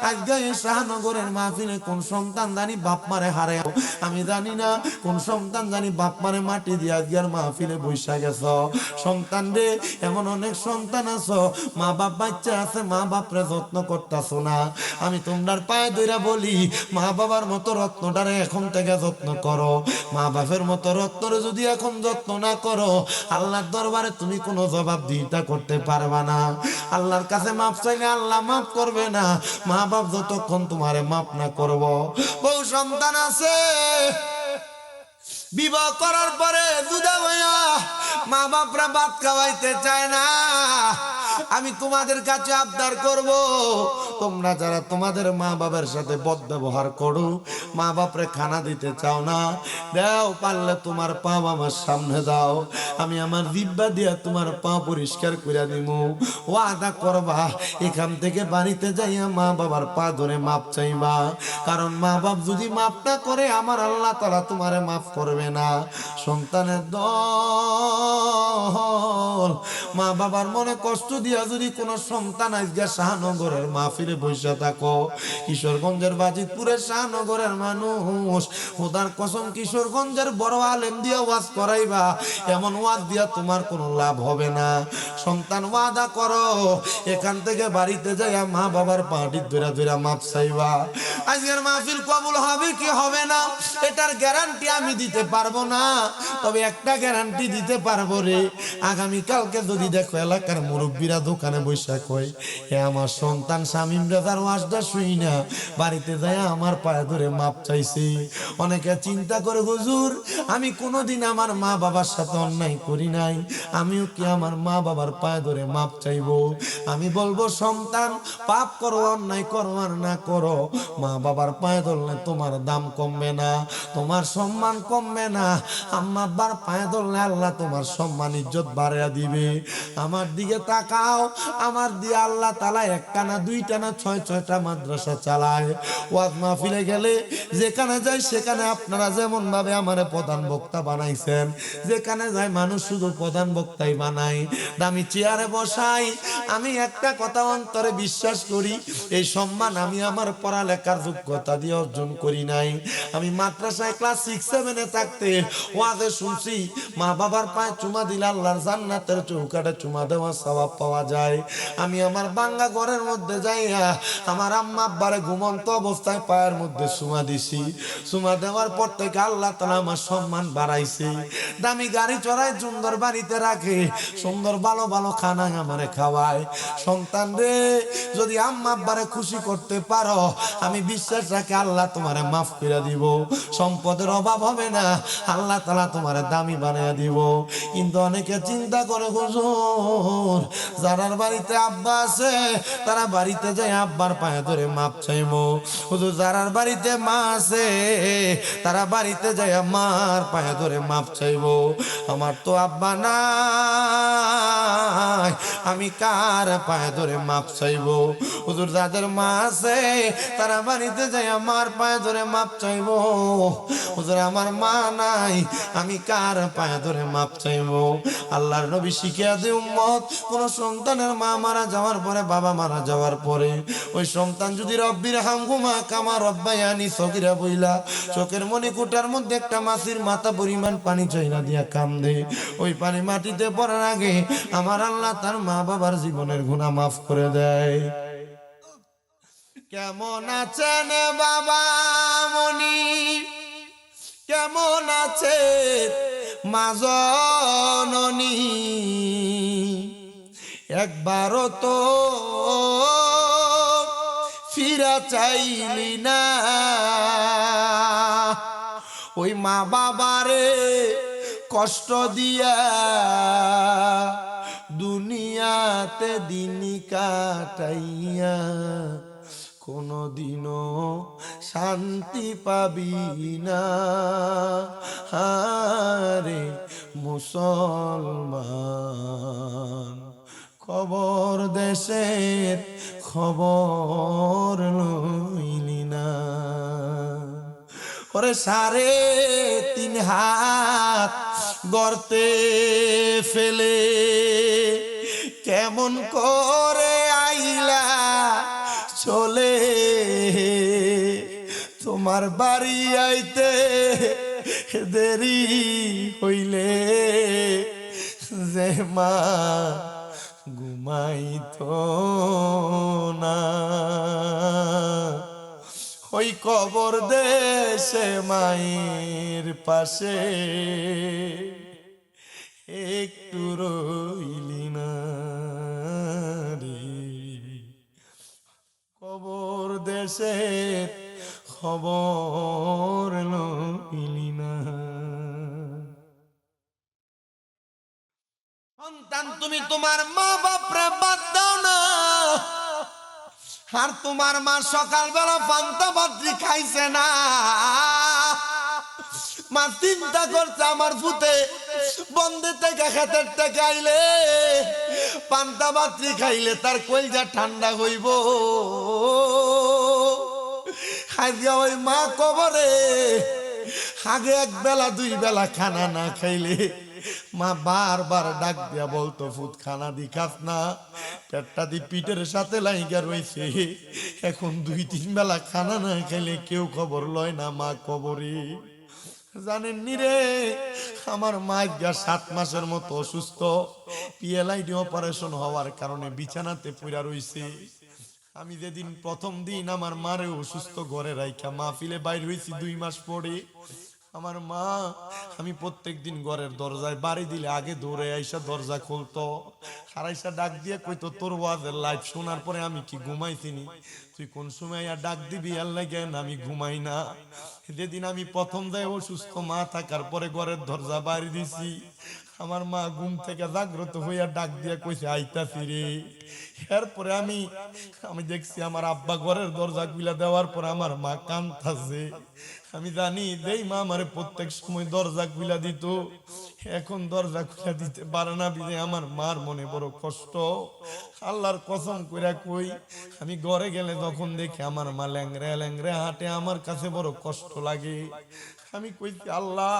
আজকে এই শাহনগরের মাহফিলে কোন সন্তান জানি বাপ মারে হারে, আমি জানি না কোন সন্তান জানি বাপ মারে মাটি দিয়ে আজকের মাহফিলে বৈশা গেছ। সন্তান রে, এমন অনেক সন্তান আছো, মা বাপ বাচ্চা আছে, মা বাপরে যত্ন করতেছো না। আমি তোমার পায়ে ধইরা বলি, মা বাবার মতো রত্নটারে এখন থেকে যত্ন করো। মা বাপের মতো রত্নরে যদি এখন যত্ন না করো, আল্লাহর দরবারে তুমি কোনো জবাবদিহিতা করতে পারবা না। আল্লাহর কাছে মাপ চাইলে আল্লাহ মাফ করবে না, মা বাপ যতক্ষণ তোমারে মাফ না করব। বহু সন্তান আছে বিবাহ করার পরে দুধা হইয়া মা বাপরা ভাত খাওয়াইতে চায় না। আমি তোমাদের কাছে আবদার করব, তোমরা যারা তোমাদের মা বাবার সাথে বদ ব্যবহার করো, মা বাপরে খানা দিতে চাও না, দাও, পারলে তোমার পা আমার সামনে দাও, আমি আমার জিব্বা দিয়া তোমার পা পরিষ্কার করে দিব। ওয়াদা করবা এখান থেকে বাড়িতে যাইয়া মা বাবার পা ধরে মাপ চাইবা, কারণ মা বাপ যদি মাপ না করে আমার আল্লাহ তাআলা তোমারে মাফ করবে না। সন্তানের দল মা বাবার মনে কষ্ট দিয়া যদি কোন সন্তান আজকে শাহনগরের মাহফিলে বসে থাকো, কিশোরগঞ্জের বাজিতপুরের শাহনগরের মানুষ, খোদার কসম কিশোরগঞ্জের বড় আলেম দিয়া ওয়াজ করাইবা, এমন ওয়াজ দিয়া তোমার কোনো লাভ হবে না। সন্তান ওয়াদা করো এখান থেকে বাড়িতে যাইয়া মা বাবার পাটি ধরে ধরে মাপ চাইবা। আজকের মাহফিল কবুল হবে কি হবে না এটার গ্যারান্টি আমি দিতে পারবো না, তবে একটা গ্যারান্টি দিতে পারবো রে, আগামী কালকে যদি দেখো এলাকার মুরব্বীরা দোকানে বৈশা কয় এ আমার সন্তান শামীম রাজার ওয়াজটা শুই না বাড়িতে যায় আমার পায়ে ধরে মাপ চাইছি, অনেকে চিন্তা করে হুজুর আমি কোনোদিন আমার মা বাবার সাথে অন্যায় করি নাই, আমিও কি আমার মা বাবার পায়ে ধরে মাপ চাইবো? আমি বলবো সন্তান পাপ করো অন্যায় করো আর না করো, মা বাবার পায়ে ধরলে তোমার দাম কমবে না, তোমার সম্মান কমবে না, আম্মা আব্বার পায়ে ধরলে আল্লাহ তোমার সম্মান ইজ্জত বাড়িয়ে দিবে। আমার দিকে তাকাও, আমার দিয়ে আল্লাহ তাআলা একটা না দুইটা না ছয় ছয়টা মাদ্রাসা চালায়। ওয়াজ মাহফিলে গেলে যেখানে যাই সেখানে আপনারা যেমন ভাবে আমারে প্রধান বক্তা বানাইছেন, যেখানে যাই মানুষ শুধু প্রধান বক্তাই বানাই, দামি চেয়ারে বসাই, আমি একটা কথা অন্তরে বিশ্বাস করি এই সম্মান আমি আমার পড়ালেখার যোগ্যতা দিয়ে অর্জন করি নাই। আমি মাদ্রাসায় ক্লাস 6-7 থাকতে ওয়াজে শুনছি মা বাবার পায়ে চুমা দিলে আল্লাহর জান্নাতের চৌকাঠে চুমা দেওয়া সওয়াব পাওয়া যায়। আমি আমার বাঙ্গা ঘরের মধ্যে যাইয়া আমার আম্মা আব্বারে ঘুমন্ত অবস্থায় পায়ের মধ্যে চুমা দিছি, চুমা দেওয়ার পর থেকে আল্লাহ তাআলা আমার সম্মান বাড়াইছে। দামি গাড়ি চড়ায়, সুন্দর বাড়িতে রাখে, সুন্দর ভালো ভালো খানা আমারে খাওয়ায়। সন্তান রে যদি আম্মা আব্বারে খুশি করতে পারো আমি বিশ্বাস রাখি আল্লাহ তোমারে মাফ করে দিব, সম্পদের অভাব হবে না, আল্লাহ তাআলা তোমারে দামি বানিয়ে দিব। কিন্তু অনেকে চিন্তা করে হুজুর যারার বাড়িতে আব্বা আছে তারা বাড়িতে যায় আব্বার পায়ে ধরে মাপ চাইবো, হুজুর যারার বাড়িতে মা আছে তারা বাড়িতে যায় মার পায়ে ধরে মাপ চাইবো। আমার তো আব্বা নাই, আমি কার পায়ে ধরে মাপ চাইবো? হুজুর যাদের মা আছে তারা বাড়িতে যায় আমার পায়ে ধরে মাপ চাইবো। হুজুর আমার মা নাই, আমি কার পায়ে ধরে মাপ চাইবো? আল্লাহর নবী শিখিয়া দে উম্মত, কোন সন্তানের মা মারা যাওয়ার পরে, বাবা মারা যাওয়ার পরে ওই সন্তান যদি রব্বির হামহুমা কামা রব্বায়ানি সগীরা বইলা চোখের মণিকোটার মধ্যে একটা মাছির মাথা পরিমাণ পানি চাইনা দিয়া কান্দে, ওই পানি মাটিতে পড়ার আগে আমার আল্লাহ তার মা বাবার জীবনের গুনাহ মাফ করে দেয়। কেমন আছেন বাবা মনি, কেমন আছে মা জননী, একবারও তো ফিরা চাইলি না, ওই মা বাবারে কষ্ট দিয়া দুনিয়াতে দিন কাটাইয়া কোনদিনও শান্তি পাবি না। হারে মুসলমান খবর দেশের খবর লইলি না, ওরে 3.5 হাত গর্তে ফেলে কেমন করে আইলা চলে, তোমার বাড়ি আইতে দেরি হইলে যে মা ঘুমাইতো না, ওই কবর দেশে মায়ের পাশে একটু রইলি না রে, কবর দেশের খবর লইলি না। সন্তান তুমি তোমার মা বাপরে বাদ দাও না, আর তোমার মা সকালবেলা পান্তা ভাত্রি খাইছে না, মা চিন্তা করছে আমার ফুতে বন্ধে থেকে খেতের থেকে আইলে পান্তা ভাত্রি খাইলে তার কলজা ঠান্ডা হইব। আজকে ওই মা কবরে আগে এক বেলা দুই বেলা খানা না খাইলে মা বারবার ডাক দিয়া বলতো ফুট খানা দি খাস না, পেটটা দি পিঠের সাথে লাইগা রয়েছে। এখন দুই তিন বেলা খানা না খাইলে কেউ খবর লয় না মা কবরে। জানেন নি রে, আমার মা 7 মাসের মতো অসুস্থ, পিএলআইডি অপারেশন হওয়ার কারণে বিছানাতে পড়া রইছে। আমি যেদিন প্রথম দিন আমার মারে অসুস্থ ঘরে রাইখা মাহফিলে বাইর হইছি 2 মাস পরে, আমার মা আমি প্রত্যেক দিন ঘরের দরজায় বাড়ি দিলে আগে দৌড়ে আইসা দরজা খুলতো, আর আইসা ডাক দিয়ে কইতো তোর ওয়াজের লাইভ শোনার পরে আমি কি ঘুমাইছিনি, তুই কোন সময় ডাক দিবি আল্লাহ জ্ঞান আমি ঘুমাই না। যেদিন আমি প্রথম যাই অসুস্থ মা থাকার পরে ঘরের দরজা বাড়ি দিছি, আমার মা ঘুম থেকে জাগ্রত হইয়া ডাক দিয়া কইছে আইতাছি রে। এরপরে আমি দেখছি আমার আব্বা ঘরের দরজা খুলে দেওয়ার পর আমার মা কাঁদতাছে। আমি জানি দেই মা আমারে প্রত্যেক সময় দরজা খুলে দিত, এখন দরজা খুলে দিতে পারে না বিদে আমার মার মনে বড় কষ্ট। আল্লাহর কসম কইরা কই, আমি ঘরে গেলে যখন দেখি আমার মা ল্যাংরে ল্যাংরে হাঁটে আমার কাছে বড় কষ্ট লাগে। আমি কইছি আল্লাহ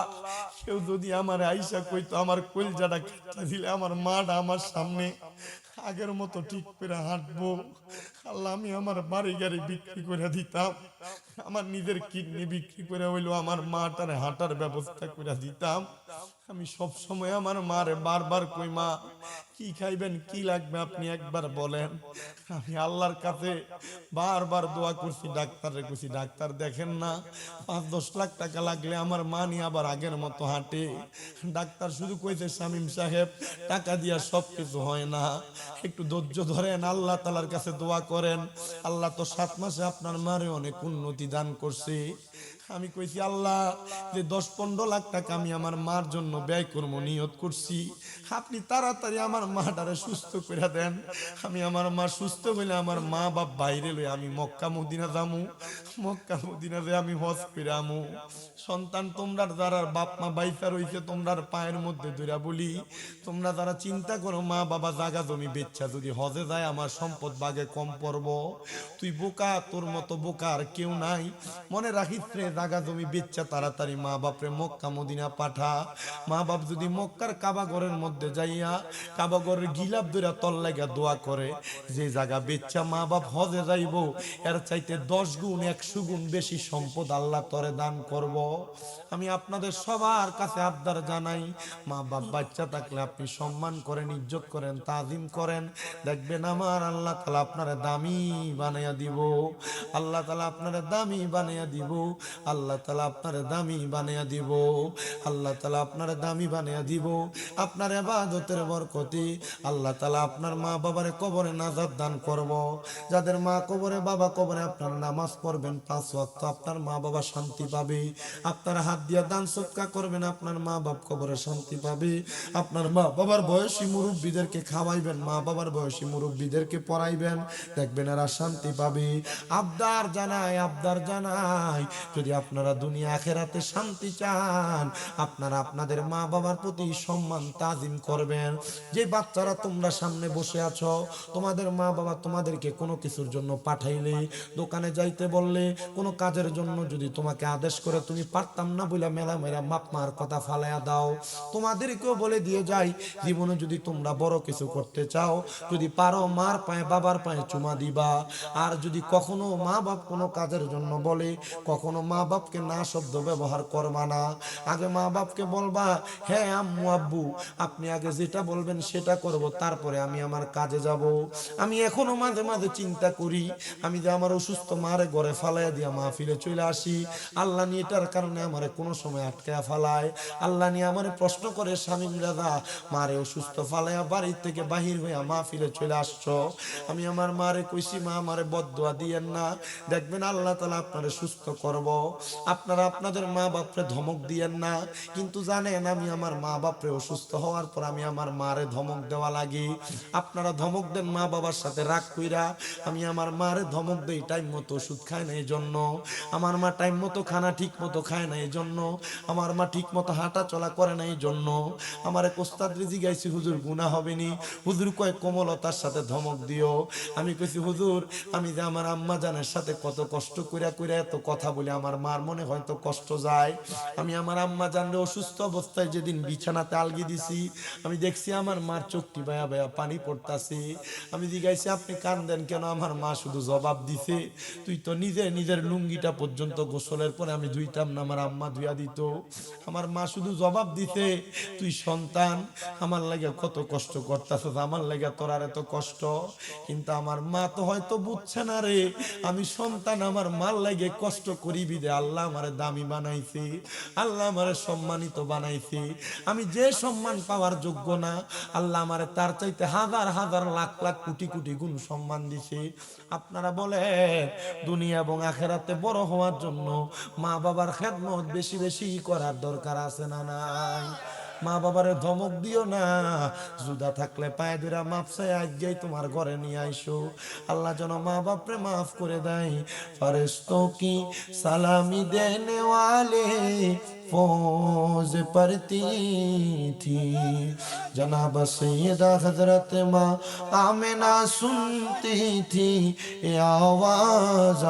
কেউ যদি আমার আইসা কইতো আমার কলজাটা কেটে দিলে আমার মাটা আমার সামনে আগের মতো ঠিক করে হাঁটবো, আল্লাহ আমি আমার বাড়ি গাড়ি বিক্রি করে দিতাম, আমার নিজের কিডনি বিক্রি করে হইলো আমার মাটার হাঁটার ব্যবস্থা করে দিতাম। আমি সব সময় আমার মারে বারবার কই মা কি খাইবেন কি লাগবে আপনি একবার বলেন। আমি আল্লাহর কাছে বারবার দোয়া করছি, ডাক্তারে কইছি ডাক্তার দেখেন না 5-10 লাখ টাকা লাগলে আমার মা নিয়ে আবার আগের মতো হাঁটে। ডাক্তার শুধু কইছে শামীম সাহেব টাকা দিয়া সবকিছু হয় না, একটু ধৈর্য ধরেন, আল্লাহ তাআলার কাছে দোয়া করেন, আল্লাহ তো 7 মাসে আপনার মারে অনেক উন্নতি দান করছে। আমি কইছি আল্লাহ যে 10-15 লাখ টাকা আমি আমার মার জন্য ব্যয় করব নিয়ত করছি, আপনি তাড়াতাড়ি আমার মাটারে সুস্থ করে দেন। আমি আমার মা সুস্থ হইলে আমার মা বাপ বাইরে লই আমি মক্কা মদিনা যামু, মক্কা মদিনা যে আমি হজ করে আমু। সন্তান তোমরা যারা বাপ মা বাইসা রইছে তোমরার পায়ের মধ্যে ধইরা বলি, তোমরা যারা চিন্তা করো মা বাবা জায়গা জমি বেচা যদি হজে যায় আমার সম্পদ ভাগে কম পড়ব, তুই বোকা, তোর মতো বোকা আর কেউ নাই। মনে রাখিস রে, জায়গা জমি বেচা তাড়াতাড়ি মা বাপরে মক্কা মদিনা পাঠা। মা বাপ যদি মক্কার কাবা ঘরের মধ্যে যাইয়া কাবা ঘরের গিলাপ ধইরা তল লাগা দোয়া করে, যে জায়গা বেচা মা বাপ হজে যাইব এর চাইতে 10 গুণ 100 গুণ বেশি সম্পদ আল্লাহ তরে দান করব। আমি আপনাদের সবার কাছে আবদার জানাই, মা বাপ বাচ্চা থাকলে আপনি সম্মান করেন, ইজ্জত করেন, তাজিম করেন, দেখবেন আমার আল্লাহ তাআলা আপনারে দামি বানাইয়া দিব, আল্লাহ তাআলা আপনারে দামি বানাইয়া দিব, আল্লাহ তাআলা আপনারে দামি বানাইয়া দিব, আল্লাহ তাআলা আপনারে দামি বানাইয়া দিব। আপনার ইবাদতের বরকতে আল্লাহ তাআলা আপনার মা বাবারে কবরে নাজাত দান করব। যাদের মা কবরে বাবা কবরে আপনার নামাজ পড়বেন 5 ওয়াক্ত, আপনার মা বাবা শান্তি পাবে। আপনার হাত দিয়া দান সদকা করবেন, আপনার মা বাপ কবরে শান্তি পাবে। আপনার মা বাবার বয়সী মুরব্বীদেরকে খাওয়াইবেন, মা বাবার বয়সী মুরব্বীদেরকে পড়াইবেন, দেখবেন এরা শান্তি পাবে। আবদার জানাই, আবদার জানাই, যদি আপনারা দুনিয়া আখিরাতে শান্তি চান আপনারা আপনাদের মা বাবার প্রতি সম্মান তাজিম করবেন। যে বাচ্চারা তোমরা সামনে বসে আছো, তোমাদের মা বাবা তোমাদেরকে কোনো কিছুর জন্য পাঠাইলে, দোকানে যাইতে বললে, কোনো কাজের জন্য যদি তোমাকে আদেশ করে তুমি পারতাম না বলে মেলা মেলা বাপ মার কথা ফালাইয়া দাও, তোমাদেরকেও বলে দিয়ে যাই জীবনে যদি তোমরা বড় কিছু করতে চাও, যদি পারো মার পায়ে বাবার পায়ে চুমা দিবা। আর যদি কখনো মা বাপ কোনো কাজের জন্য বলে, কখনো মা বাপকে না শব্দ ব্যবহার করবা না, আগে মা বাপকে বলবা হ্যাঁ আম্মু আব্বু আপনি আগে যেটা বলবেন সেটা করব, তারপরে আমি আমার কাজে যাব। আমি এখনো মাঝে মাঝে চিন্তা করি আমি যে আমার অসুস্থ মারে ঘরে ফালাইয়া দিয়া মাহফিলে চলে আসি, আল্লাহ নিয়ে এটার কারণে আমারে কোনো সময় আটকায়া ফালায়, আল্লাহ নিয়ে আমারে প্রশ্ন করে শামীম দাদা মারে অসুস্থ ফালাইয়া বাড়ি থেকে বাহির হইয়া মাহফিলে চলে আসছো। আমি আমার মারে কইছি মা আমারে বদদুয়া দিয়েন না, দেখবেন আল্লাহ তাআলা আপনারে সুস্থ করব। আপনারা আপনাদের মা বাপরে ধমক দিয়েন না, কিন্তু জানেন আমি আমার মা বাপরে অসুস্থ হওয়ার পর আমি আমার মারে ধমক দেওয়া লাগি। আপনারা ধমক দেন মা বাবার সাথে রাগ কইরা, আমি আমার মারে ধমক দেই টাইম মতো ওষুধ খায় না এই জন্য, আমার মা টাইম মতো খানা ঠিক মতো খায় না এই জন্য, আমার মা ঠিক মতো হাঁটা চলা করে না এই জন্য। আমার এক ওস্তাদ রেজি গাইছি, হুজুর গুনাহ হবে নি? হুজুর কয় কোমলতার সাথে ধমক দিও। আমি কইছি হুজুর আমি যে আমার আম্মা জানের সাথে কত কষ্ট কইরা কইরা এত কথা বলে আমার মার মনে হয়তো কষ্ট যায়। আমি আমার আম্মা জানরে অসুস্থ অবস্থায় যেদিন বিছানাতে আলগি দিছি, আমি দেখছি আমার মার চোখটি বায়া বায়া পানি পড়তাছে। আমি জিজ্ঞাসি আপনি কান্দেন কেন? আমার মা শুধু জবাব দিছে, তুই তো নিজের লুঙ্গিটা পর্যন্ত গোসলের পরে আমি ধুইতাম না, আমার আম্মা ধুইয়া দিত। আমার মা শুধু জবাব দিতে, তুই সন্তান আমার লাগে কত কষ্ট করতেছ, আমার লাগে তোর আর এত কষ্ট। কিন্তু আমার মা তো হয়তো বুঝছে না রে, আমি সন্তান আমার মার লাগে কষ্ট করি বিদে আল্লাহ আমারে দামি বানাইছে, আল্লাহ আমারে সম্মানিত বানাইছে। আমি যে সম্মান পাওয়ার যোগ্য না, আল্লাহ আমারে তার চাইতে হাজার হাজার লাখ লাখ কোটি কোটি গুণ সম্মান দিছে। আপনারা বলে দুনিয়া এবং আখেরাতে বড় হওয়ার জন্য মা বাবার খেদমত বেশি বেশি করার দরকার আছে না নাই? মা বাবারে ধমক দিও না, জুদা থাকলে পায়ে ধরে মাপ চাই আজকেই তোমার ঘরে নিয়ে আইসো, আল্লাহ যেন মা বাপরে মাফ করে দেয়। ফেরেশতোं की सलामी देने वाले फौज पड़ती थी, जनाब सैयदा हजरत माँ आमिना सुनती थी ये आवाज